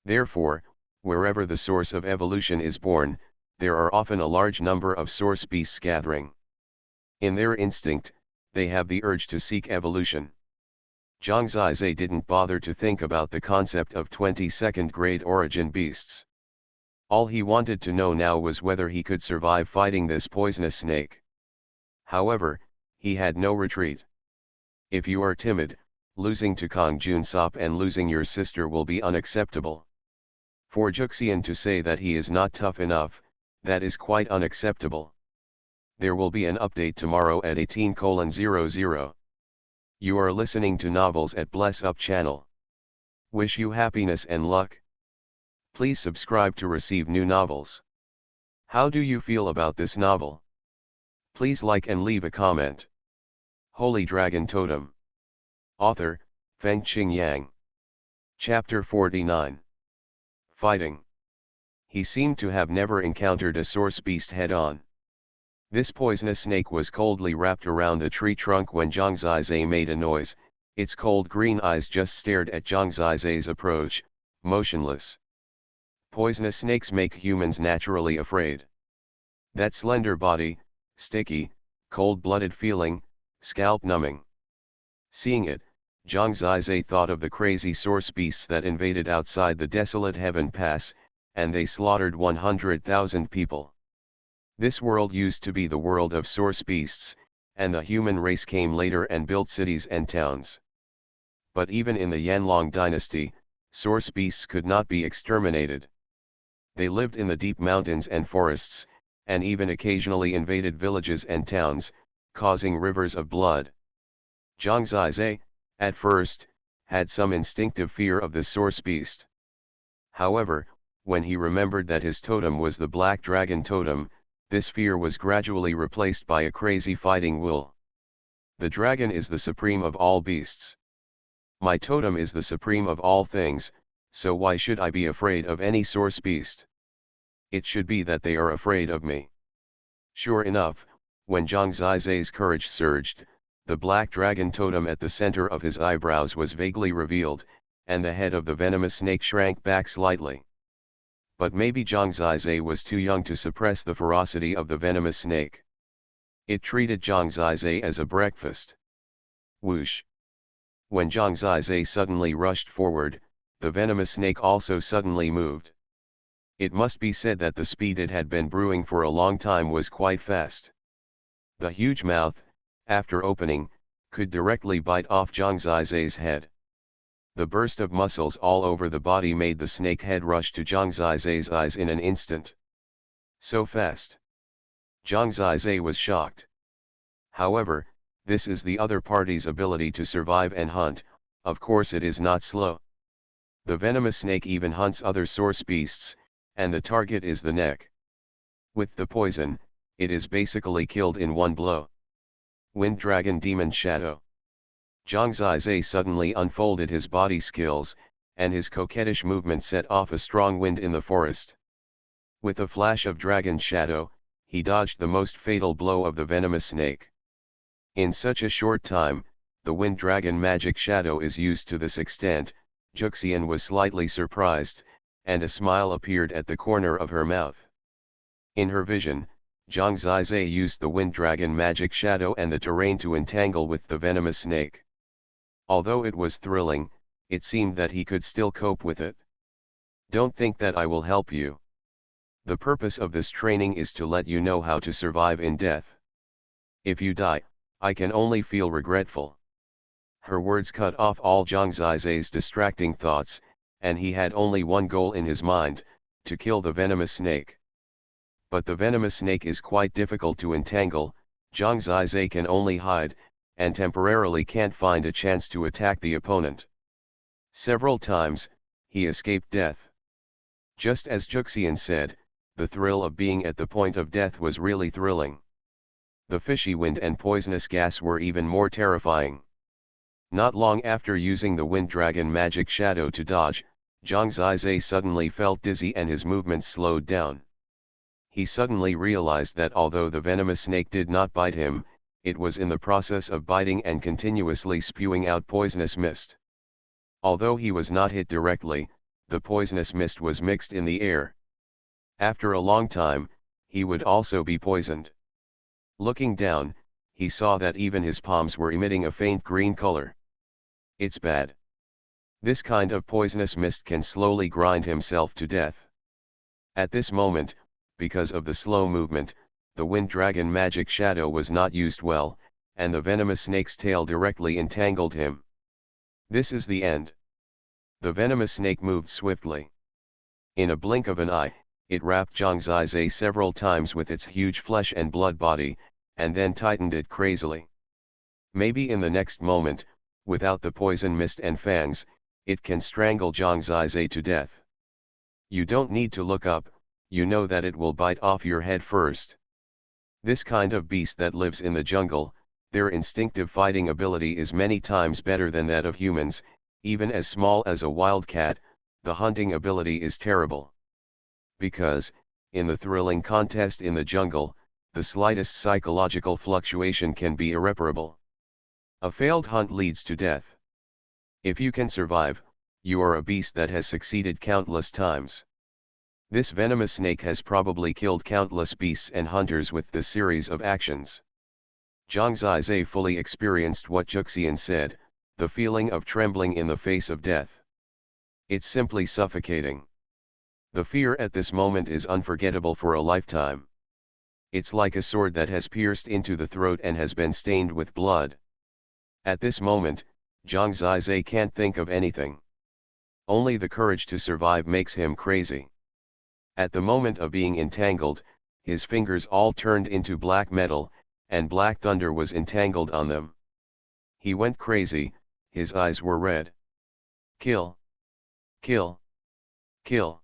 Therefore, wherever the source of evolution is born, there are often a large number of source beasts gathering. In their instinct, they have the urge to seek evolution. Zhang Zizai didn't bother to think about the concept of 22nd grade origin beasts. All he wanted to know now was whether he could survive fighting this poisonous snake. However, he had no retreat. If you are timid, losing to Kang Junsop and losing your sister will be unacceptable. For Juxian to say that he is not tough enough, that is quite unacceptable. There will be an update tomorrow at 18:00. You are listening to Novels at Bless Up channel. Wish you happiness and luck. Please subscribe to receive new novels. How do you feel about this novel? Please like and leave a comment. Holy Dragon Totem. Author, Fengqing Yang. Chapter 49. Fighting. He seemed to have never encountered a source beast head-on. This poisonous snake was coldly wrapped around the tree trunk when Zhang Zizai made a noise. Its cold green eyes just stared at Zhang Zizai's approach, motionless. Poisonous snakes make humans naturally afraid. That slender body, sticky, cold-blooded feeling, scalp-numbing. Seeing it, Zhang Zizai thought of the crazy source beasts that invaded outside the desolate Heaven Pass, and they slaughtered 100,000 people. This world used to be the world of source beasts, and the human race came later and built cities and towns. But even in the Yanlong dynasty, source beasts could not be exterminated. They lived in the deep mountains and forests, and even occasionally invaded villages and towns, causing rivers of blood. Zhang Zizai, at first, had some instinctive fear of the source beast. However, when he remembered that his totem was the black dragon totem, this fear was gradually replaced by a crazy fighting will. The dragon is the supreme of all beasts. My totem is the supreme of all things, so why should I be afraid of any source beast? It should be that they are afraid of me. Sure enough, when Zhang Zizai's courage surged, the black dragon totem at the center of his eyebrows was vaguely revealed, and the head of the venomous snake shrank back slightly. But maybe Zhang Zizai was too young to suppress the ferocity of the venomous snake. It treated Zhang Zizai as a breakfast. Whoosh! When Zhang Zizai suddenly rushed forward, the venomous snake also suddenly moved. It must be said that the speed it had been brewing for a long time was quite fast. The huge mouth, after opening, could directly bite off Zhang Zizai's head. The burst of muscles all over the body made the snake head rush to Zhang Zizai's eyes in an instant. So fast. Zhang Zizai was shocked. However, this is the other party's ability to survive and hunt, of course it is not slow. The venomous snake even hunts other source beasts, and the target is the neck. With the poison, it is basically killed in one blow. Wind Dragon Demon Shadow. Zhang Zizai suddenly unfolded his body skills, and his coquettish movement set off a strong wind in the forest. With a flash of dragon shadow, he dodged the most fatal blow of the venomous snake. In such a short time, the wind dragon magic shadow is used to this extent. Xuanhuan was slightly surprised, and a smile appeared at the corner of her mouth. In her vision, Zhang Zizai used the wind dragon magic shadow and the terrain to entangle with the venomous snake. Although it was thrilling, it seemed that he could still cope with it. Don't think that I will help you. The purpose of this training is to let you know how to survive in death. If you die, I can only feel regretful. Her words cut off all Zhang Zizai's distracting thoughts, and he had only one goal in his mind, to kill the venomous snake. But the venomous snake is quite difficult to entangle. Zhang Zizai can only hide, and temporarily can't find a chance to attack the opponent. Several times, he escaped death. Just as Xuanhuan said, the thrill of being at the point of death was really thrilling. The fishy wind and poisonous gas were even more terrifying. Not long after using the wind dragon magic shadow to dodge, Zhang Zizai suddenly felt dizzy and his movements slowed down. He suddenly realized that although the venomous snake did not bite him, it was in the process of biting and continuously spewing out poisonous mist. Although he was not hit directly, the poisonous mist was mixed in the air. After a long time, he would also be poisoned. Looking down, he saw that even his palms were emitting a faint green color. It's bad. This kind of poisonous mist can slowly grind himself to death. At this moment, because of the slow movement, the wind dragon magic shadow was not used well, and the venomous snake's tail directly entangled him. This is the end. The venomous snake moved swiftly. In a blink of an eye, it wrapped Zhang Zizai several times with its huge flesh and blood body, and then tightened it crazily. Maybe in the next moment, without the poison mist and fangs, it can strangle Zhang Zizai to death. You don't need to look up, you know that it will bite off your head first. This kind of beast that lives in the jungle, their instinctive fighting ability is many times better than that of humans. Even as small as a wild cat, the hunting ability is terrible. Because, in the thrilling contest in the jungle, the slightest psychological fluctuation can be irreparable. A failed hunt leads to death. If you can survive, you are a beast that has succeeded countless times. This venomous snake has probably killed countless beasts and hunters with this series of actions. Zhang Zizai fully experienced what Xuanhuan said, the feeling of trembling in the face of death. It's simply suffocating. The fear at this moment is unforgettable for a lifetime. It's like a sword that has pierced into the throat and has been stained with blood. At this moment, Zhang Zizai can't think of anything. Only the courage to survive makes him crazy. At the moment of being entangled, his fingers all turned into black metal, and black thunder was entangled on them. He went crazy, his eyes were red. Kill! Kill! Kill!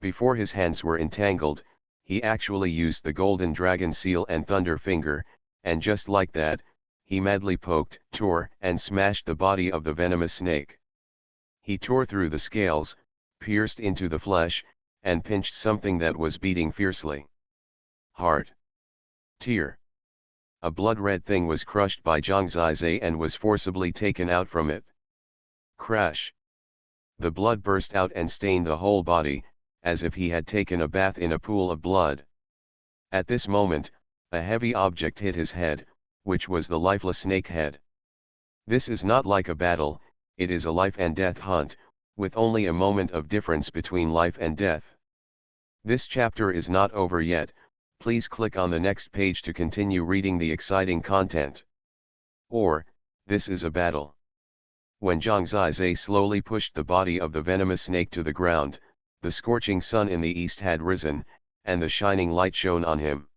Before his hands were entangled, he actually used the golden dragon seal and thunder finger, and just like that, he madly poked, tore, and smashed the body of the venomous snake. He tore through the scales, pierced into the flesh, and pinched something that was beating fiercely. Heart. Tear. A blood-red thing was crushed by Zhang Zizai and was forcibly taken out from it. Crash. The blood burst out and stained the whole body, as if he had taken a bath in a pool of blood. At this moment, a heavy object hit his head, which was the lifeless snake head. This is not like a battle, it is a life and death hunt, with only a moment of difference between life and death. This chapter is not over yet, please click on the next page to continue reading the exciting content. Or, this is a battle. When Zhang Zizai slowly pushed the body of the venomous snake to the ground, the scorching sun in the east had risen, and the shining light shone on him.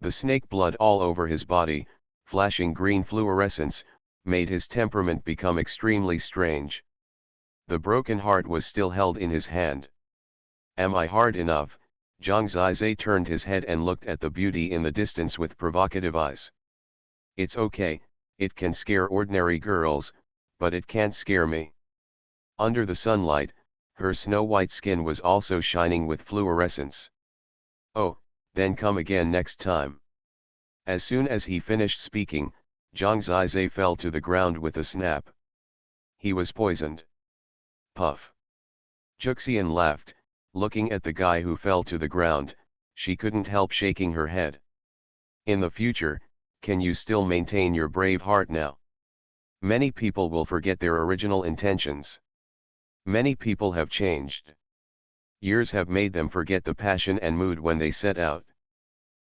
The snake blood all over his body, flashing green fluorescence, made his temperament become extremely strange. The broken heart was still held in his hand. Am I hard enough? Zhang Zizai turned his head and looked at the beauty in the distance with provocative eyes. It's okay, it can scare ordinary girls, but it can't scare me. Under the sunlight, her snow-white skin was also shining with fluorescence. Oh, then come again next time. As soon as he finished speaking, Zhang Zizai fell to the ground with a snap. He was poisoned. Puff. Juxian laughed, looking at the guy who fell to the ground. She couldn't help shaking her head. In the future, can you still maintain your brave heart now? Many people will forget their original intentions. Many people have changed. Years have made them forget the passion and mood when they set out.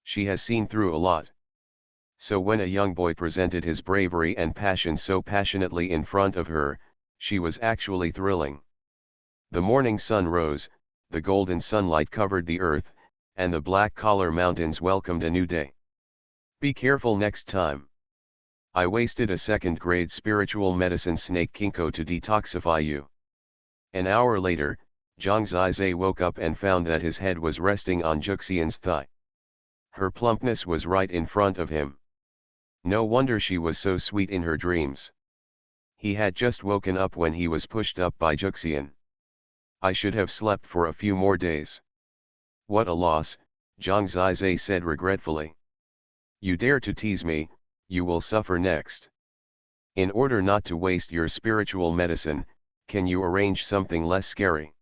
She has seen through a lot. So when a young boy presented his bravery and passion so passionately in front of her, she was actually thrilling. The morning sun rose, the golden sunlight covered the earth, and the black collar mountains welcomed a new day. Be careful next time. I wasted a second-grade spiritual medicine snake Kinko to detoxify you. An hour later, Zhang Zizai woke up and found that his head was resting on Juxian's thigh. Her plumpness was right in front of him. No wonder she was so sweet in her dreams. He had just woken up when he was pushed up by Juxian. I should have slept for a few more days. What a loss, Zhang Zizai said regretfully. You dare to tease me, you will suffer next. In order not to waste your spiritual medicine, can you arrange something less scary?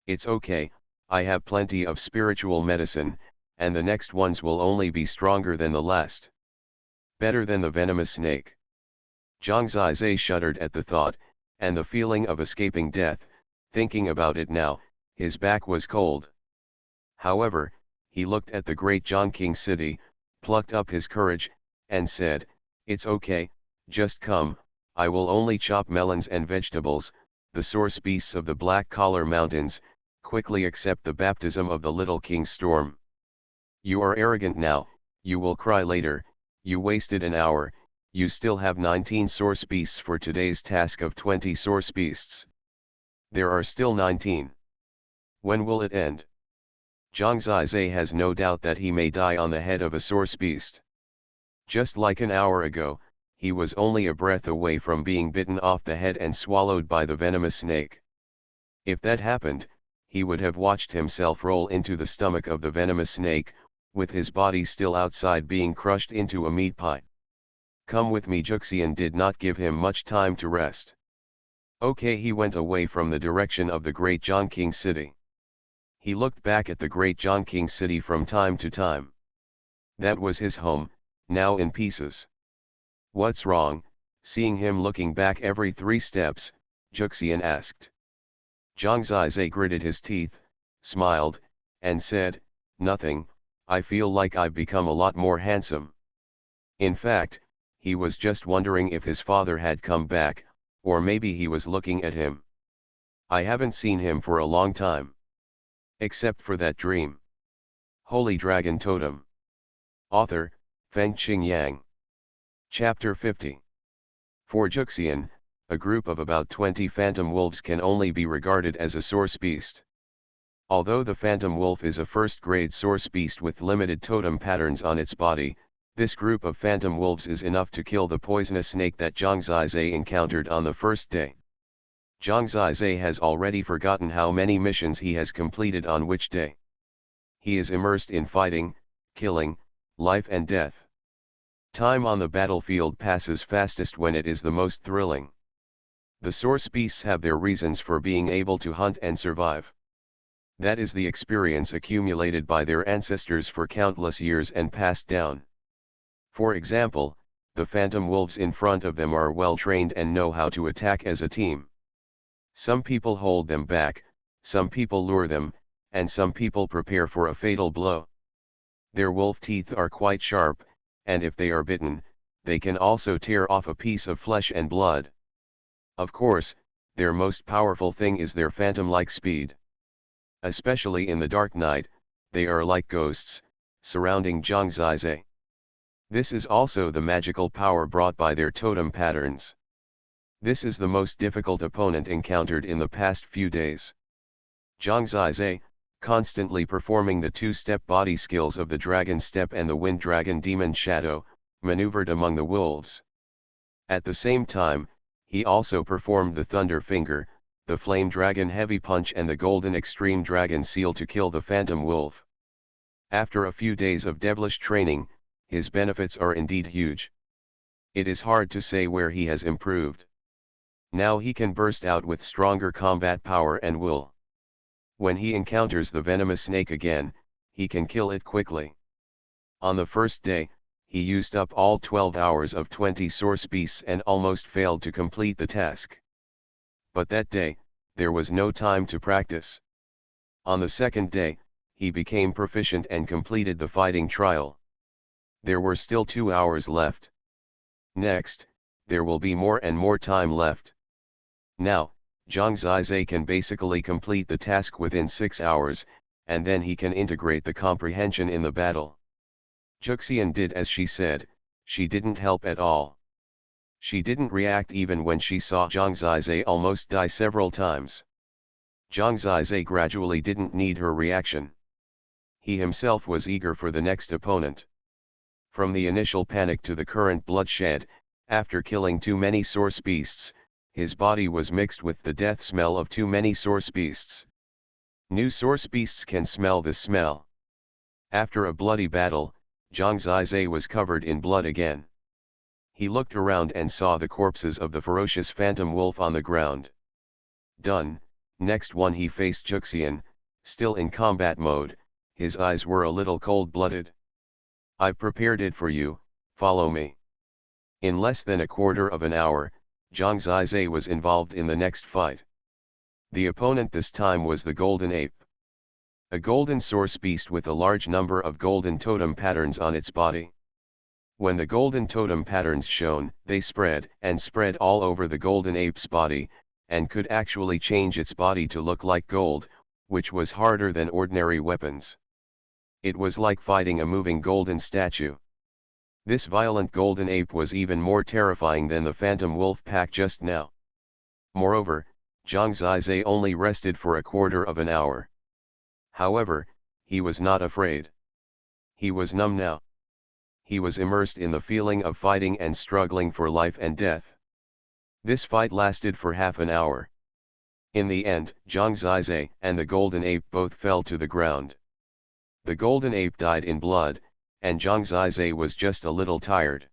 It's okay, I have plenty of spiritual medicine, and the next ones will only be stronger than the last. Better than the venomous snake. Zhang Zizai shuddered at the thought, and the feeling of escaping death. Thinking about it now, his back was cold. However, he looked at the great Zhongqing city, plucked up his courage, and said, it's okay, just come, I will only chop melons and vegetables, the source beasts of the Black Collar Mountains, quickly accept the baptism of the Little King's storm. You are arrogant now, you will cry later, you wasted an hour, you still have 19 source beasts for today's task of 20 source beasts. There are still 19. When will it end? Zhang Zizai has no doubt that he may die on the head of a source beast. Just like an hour ago, he was only a breath away from being bitten off the head and swallowed by the venomous snake. If that happened, he would have watched himself roll into the stomach of the venomous snake, with his body still outside being crushed into a meat pie. Come with me. Juxian did not give him much time to rest. Okay, he went away from the direction of the great Zhongqing city. He looked back at the great Zhongqing city from time to time. That was his home, now in pieces. What's wrong? Seeing him looking back every 3 steps, Juxian asked. Zhang Zizai gritted his teeth, smiled, and said, nothing, I feel like I've become a lot more handsome. In fact, he was just wondering if his father had come back, or maybe he was looking at him. I haven't seen him for a long time. Except for that dream. Holy Dragon Totem. Author, Fengqing Yang. Chapter 50. For Juxian, a group of about 20 phantom wolves can only be regarded as a source beast. Although the phantom wolf is a first-grade source beast with limited totem patterns on its body, this group of phantom wolves is enough to kill the poisonous snake that Zhang Zizai encountered on the first day. Zhang Zizai has already forgotten how many missions he has completed on which day. He is immersed in fighting, killing, life and death. Time on the battlefield passes fastest when it is the most thrilling. The source beasts have their reasons for being able to hunt and survive. That is the experience accumulated by their ancestors for countless years and passed down. For example, the phantom wolves in front of them are well trained and know how to attack as a team. Some people hold them back, some people lure them, and some people prepare for a fatal blow. Their wolf teeth are quite sharp, and if they are bitten, they can also tear off a piece of flesh and blood. Of course, their most powerful thing is their phantom-like speed. Especially in the dark night, they are like ghosts, surrounding Zhang Zizhe. This is also the magical power brought by their totem patterns. This is the most difficult opponent encountered in the past few days. Zhang Zizhe, constantly performing the two-step body skills of the Dragon Step and the Wind Dragon Demon Shadow, maneuvered among the wolves. At the same time, he also performed the Thunder Finger, the Flame Dragon Heavy Punch and the Golden Extreme Dragon Seal to kill the Phantom Wolf. After a few days of devilish training, his benefits are indeed huge. It is hard to say where he has improved. Now he can burst out with stronger combat power and will. When he encounters the venomous snake again, he can kill it quickly. On the first day, he used up all 12 hours of 20 source beasts and almost failed to complete the task. But that day, there was no time to practice. On the second day, he became proficient and completed the fighting trial. There were still 2 hours left. Next, there will be more and more time left. Now, Zhang Zizhe can basically complete the task within 6 hours, and then he can integrate the comprehension in the battle. Juxian did as she said. She didn't help at all. She didn't react even when she saw Zhang Zizhe almost die several times. Zhang Zizhe gradually didn't need her reaction. He himself was eager for the next opponent. From the initial panic to the current bloodshed, after killing too many source beasts, his body was mixed with the death smell of too many source beasts. New source beasts can smell this smell. After a bloody battle, Zhang Zizhe was covered in blood again. He looked around and saw the corpses of the ferocious phantom wolf on the ground. Done. Next one he faced Juxian, still in combat mode, his eyes were a little cold-blooded. "I've prepared it for you, follow me." In less than a quarter of an hour, Zhang Zizhe was involved in the next fight. The opponent this time was the golden ape. A golden source beast with a large number of golden totem patterns on its body. When the golden totem patterns shone, they spread and spread all over the golden ape's body, and could actually change its body to look like gold, which was harder than ordinary weapons. It was like fighting a moving golden statue. This violent golden ape was even more terrifying than the phantom wolf pack just now. Moreover, Zhang Zizhe only rested for a quarter of an hour. However, he was not afraid. He was numb now. He was immersed in the feeling of fighting and struggling for life and death. This fight lasted for half an hour. In the end, Zhang Zizhe and the golden ape both fell to the ground. The golden ape died in blood, and Zhang Zizhe was just a little tired.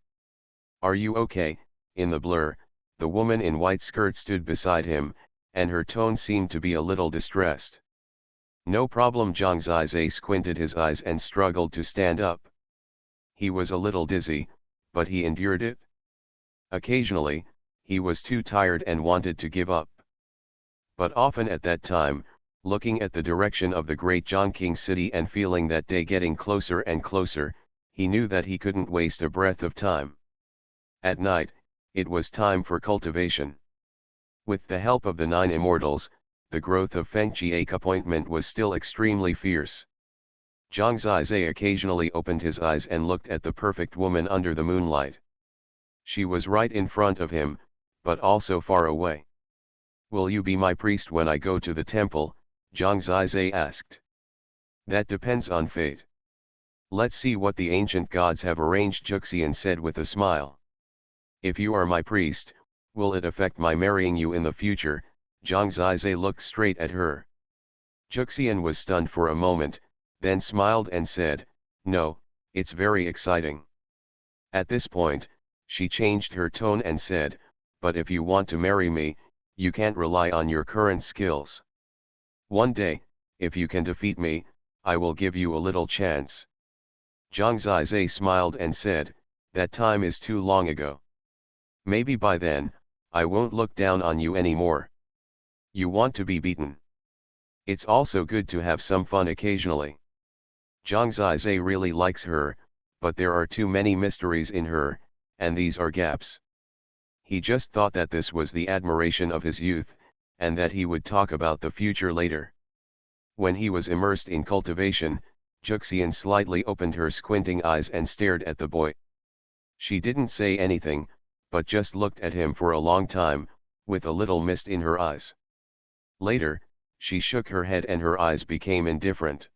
"Are you okay?" In the blur, the woman in white skirt stood beside him, and her tone seemed to be a little distressed. "No problem." Zhang Zizhe squinted his eyes and struggled to stand up. He was a little dizzy, but he endured it. Occasionally, he was too tired and wanted to give up. But often at that time, looking at the direction of the great Zhongqing city and feeling that day getting closer and closer, he knew that he couldn't waste a breath of time. At night, it was time for cultivation. With the help of the 9 Immortals, the growth of Feng Jie appointment was still extremely fierce. Zhang Zizhe occasionally opened his eyes and looked at the perfect woman under the moonlight. She was right in front of him, but also far away. "Will you be my priest when I go to the temple?" Zhang Zizhe asked. "That depends on fate. Let's see what the ancient gods have arranged," Juxian said with a smile. "If you are my priest, will it affect my marrying you in the future?" Zhang Zizhe looked straight at her. Juxian was stunned for a moment, then smiled and said, "No, it's very exciting." At this point, she changed her tone and said, "But if you want to marry me, you can't rely on your current skills. One day, if you can defeat me, I will give you a little chance. Zhang Zizai smiled and said, that time is too long ago. Maybe by then, I won't look down on you anymore. You want to be beaten. It's also good to have some fun occasionally. Zhang Zizai really likes her, but there are too many mysteries in her, and these are gaps. He just thought that this was the admiration of his youth, and that he would talk about the future later. When he was immersed in cultivation, Juxian slightly opened her squinting eyes and stared at the boy. She didn't say anything, but just looked at him for a long time, with a little mist in her eyes. Later, she shook her head and her eyes became indifferent.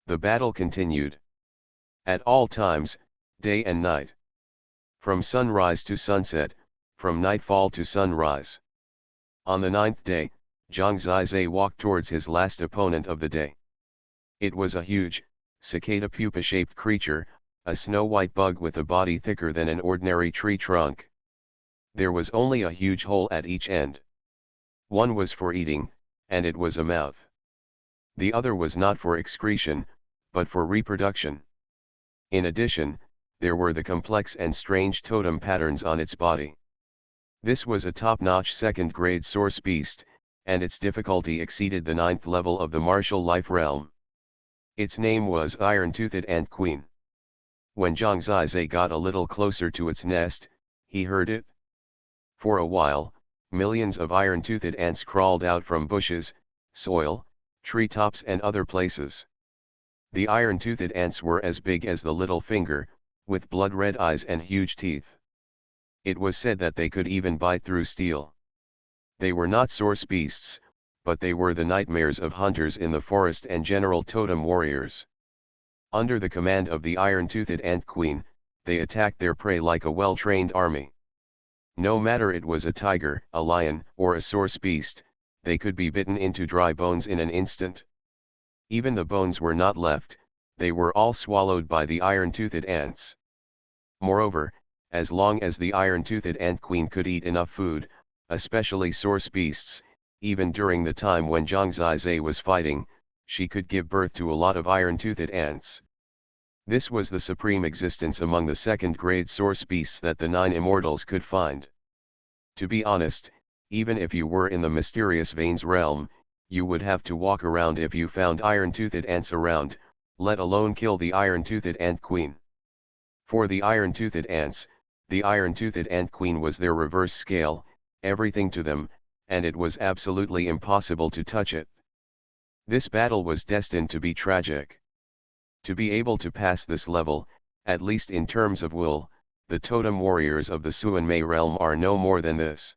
The battle continued. At all times, day and night. From sunrise to sunset, from nightfall to sunrise. On the 9th day, Zhang Zizai walked towards his last opponent of the day. It was a huge, cicada pupa-shaped creature, a snow-white bug with a body thicker than an ordinary tree trunk. There was only a huge hole at each end. One was for eating, and it was a mouth. The other was not for excretion, but for reproduction. In addition, there were the complex and strange totem patterns on its body. This was a top-notch second-grade source beast, and its difficulty exceeded the 9th level of the martial life realm. Its name was Iron-Toothed Ant Queen. When Zhang Zizai got a little closer to its nest, he heard it. For a while, millions of iron-toothed ants crawled out from bushes, soil, treetops and other places. The iron-toothed ants were as big as the little finger, with blood-red eyes and huge teeth. It was said that they could even bite through steel. They were not source beasts, but they were the nightmares of hunters in the forest and general totem warriors. Under the command of the iron-toothed ant queen, they attacked their prey like a well-trained army. No matter it was a tiger, a lion, or a source beast, they could be bitten into dry bones in an instant. Even the bones were not left, they were all swallowed by the iron-toothed ants. Moreover, as long as the iron-toothed ant queen could eat enough food, especially source beasts, even during the time when Zhang Zizai was fighting, she could give birth to a lot of iron-toothed ants. This was the supreme existence among the second-grade source beasts that the 9 Immortals could find. To be honest, even if you were in the mysterious veins realm, you would have to walk around if you found iron-toothed ants around, let alone kill the iron-toothed ant queen. For the iron-toothed ants, the iron-toothed ant queen was their reverse scale, everything to them, and it was absolutely impossible to touch it. This battle was destined to be tragic. To be able to pass this level, at least in terms of wool, the totem warriors of the Xuanhuan realm are no more than this.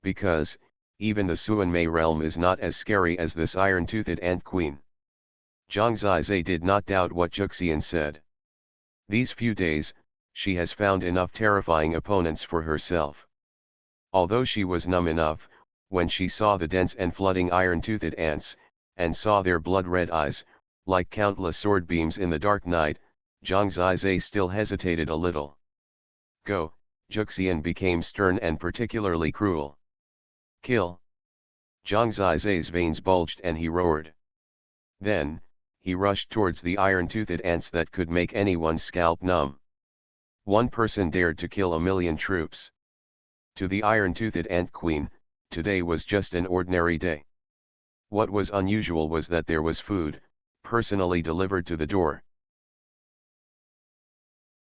Because, even the Xuanhuan realm is not as scary as this iron-toothed ant queen. Zhang Zizai did not doubt what Juxian said. These few days, she has found enough terrifying opponents for herself. Although she was numb enough, when she saw the dense and flooding iron-toothed ants, and saw their blood-red eyes, like countless sword beams in the dark night, Zhang Zizai still hesitated a little. Go, Juxian became stern and particularly cruel. Kill. Zhang Zizai's veins bulged and he roared. Then, he rushed towards the iron-toothed ants that could make anyone's scalp numb. One person dared to kill 1,000,000 troops. To the iron-toothed ant queen, today was just an ordinary day. What was unusual was that there was food, personally delivered to the door,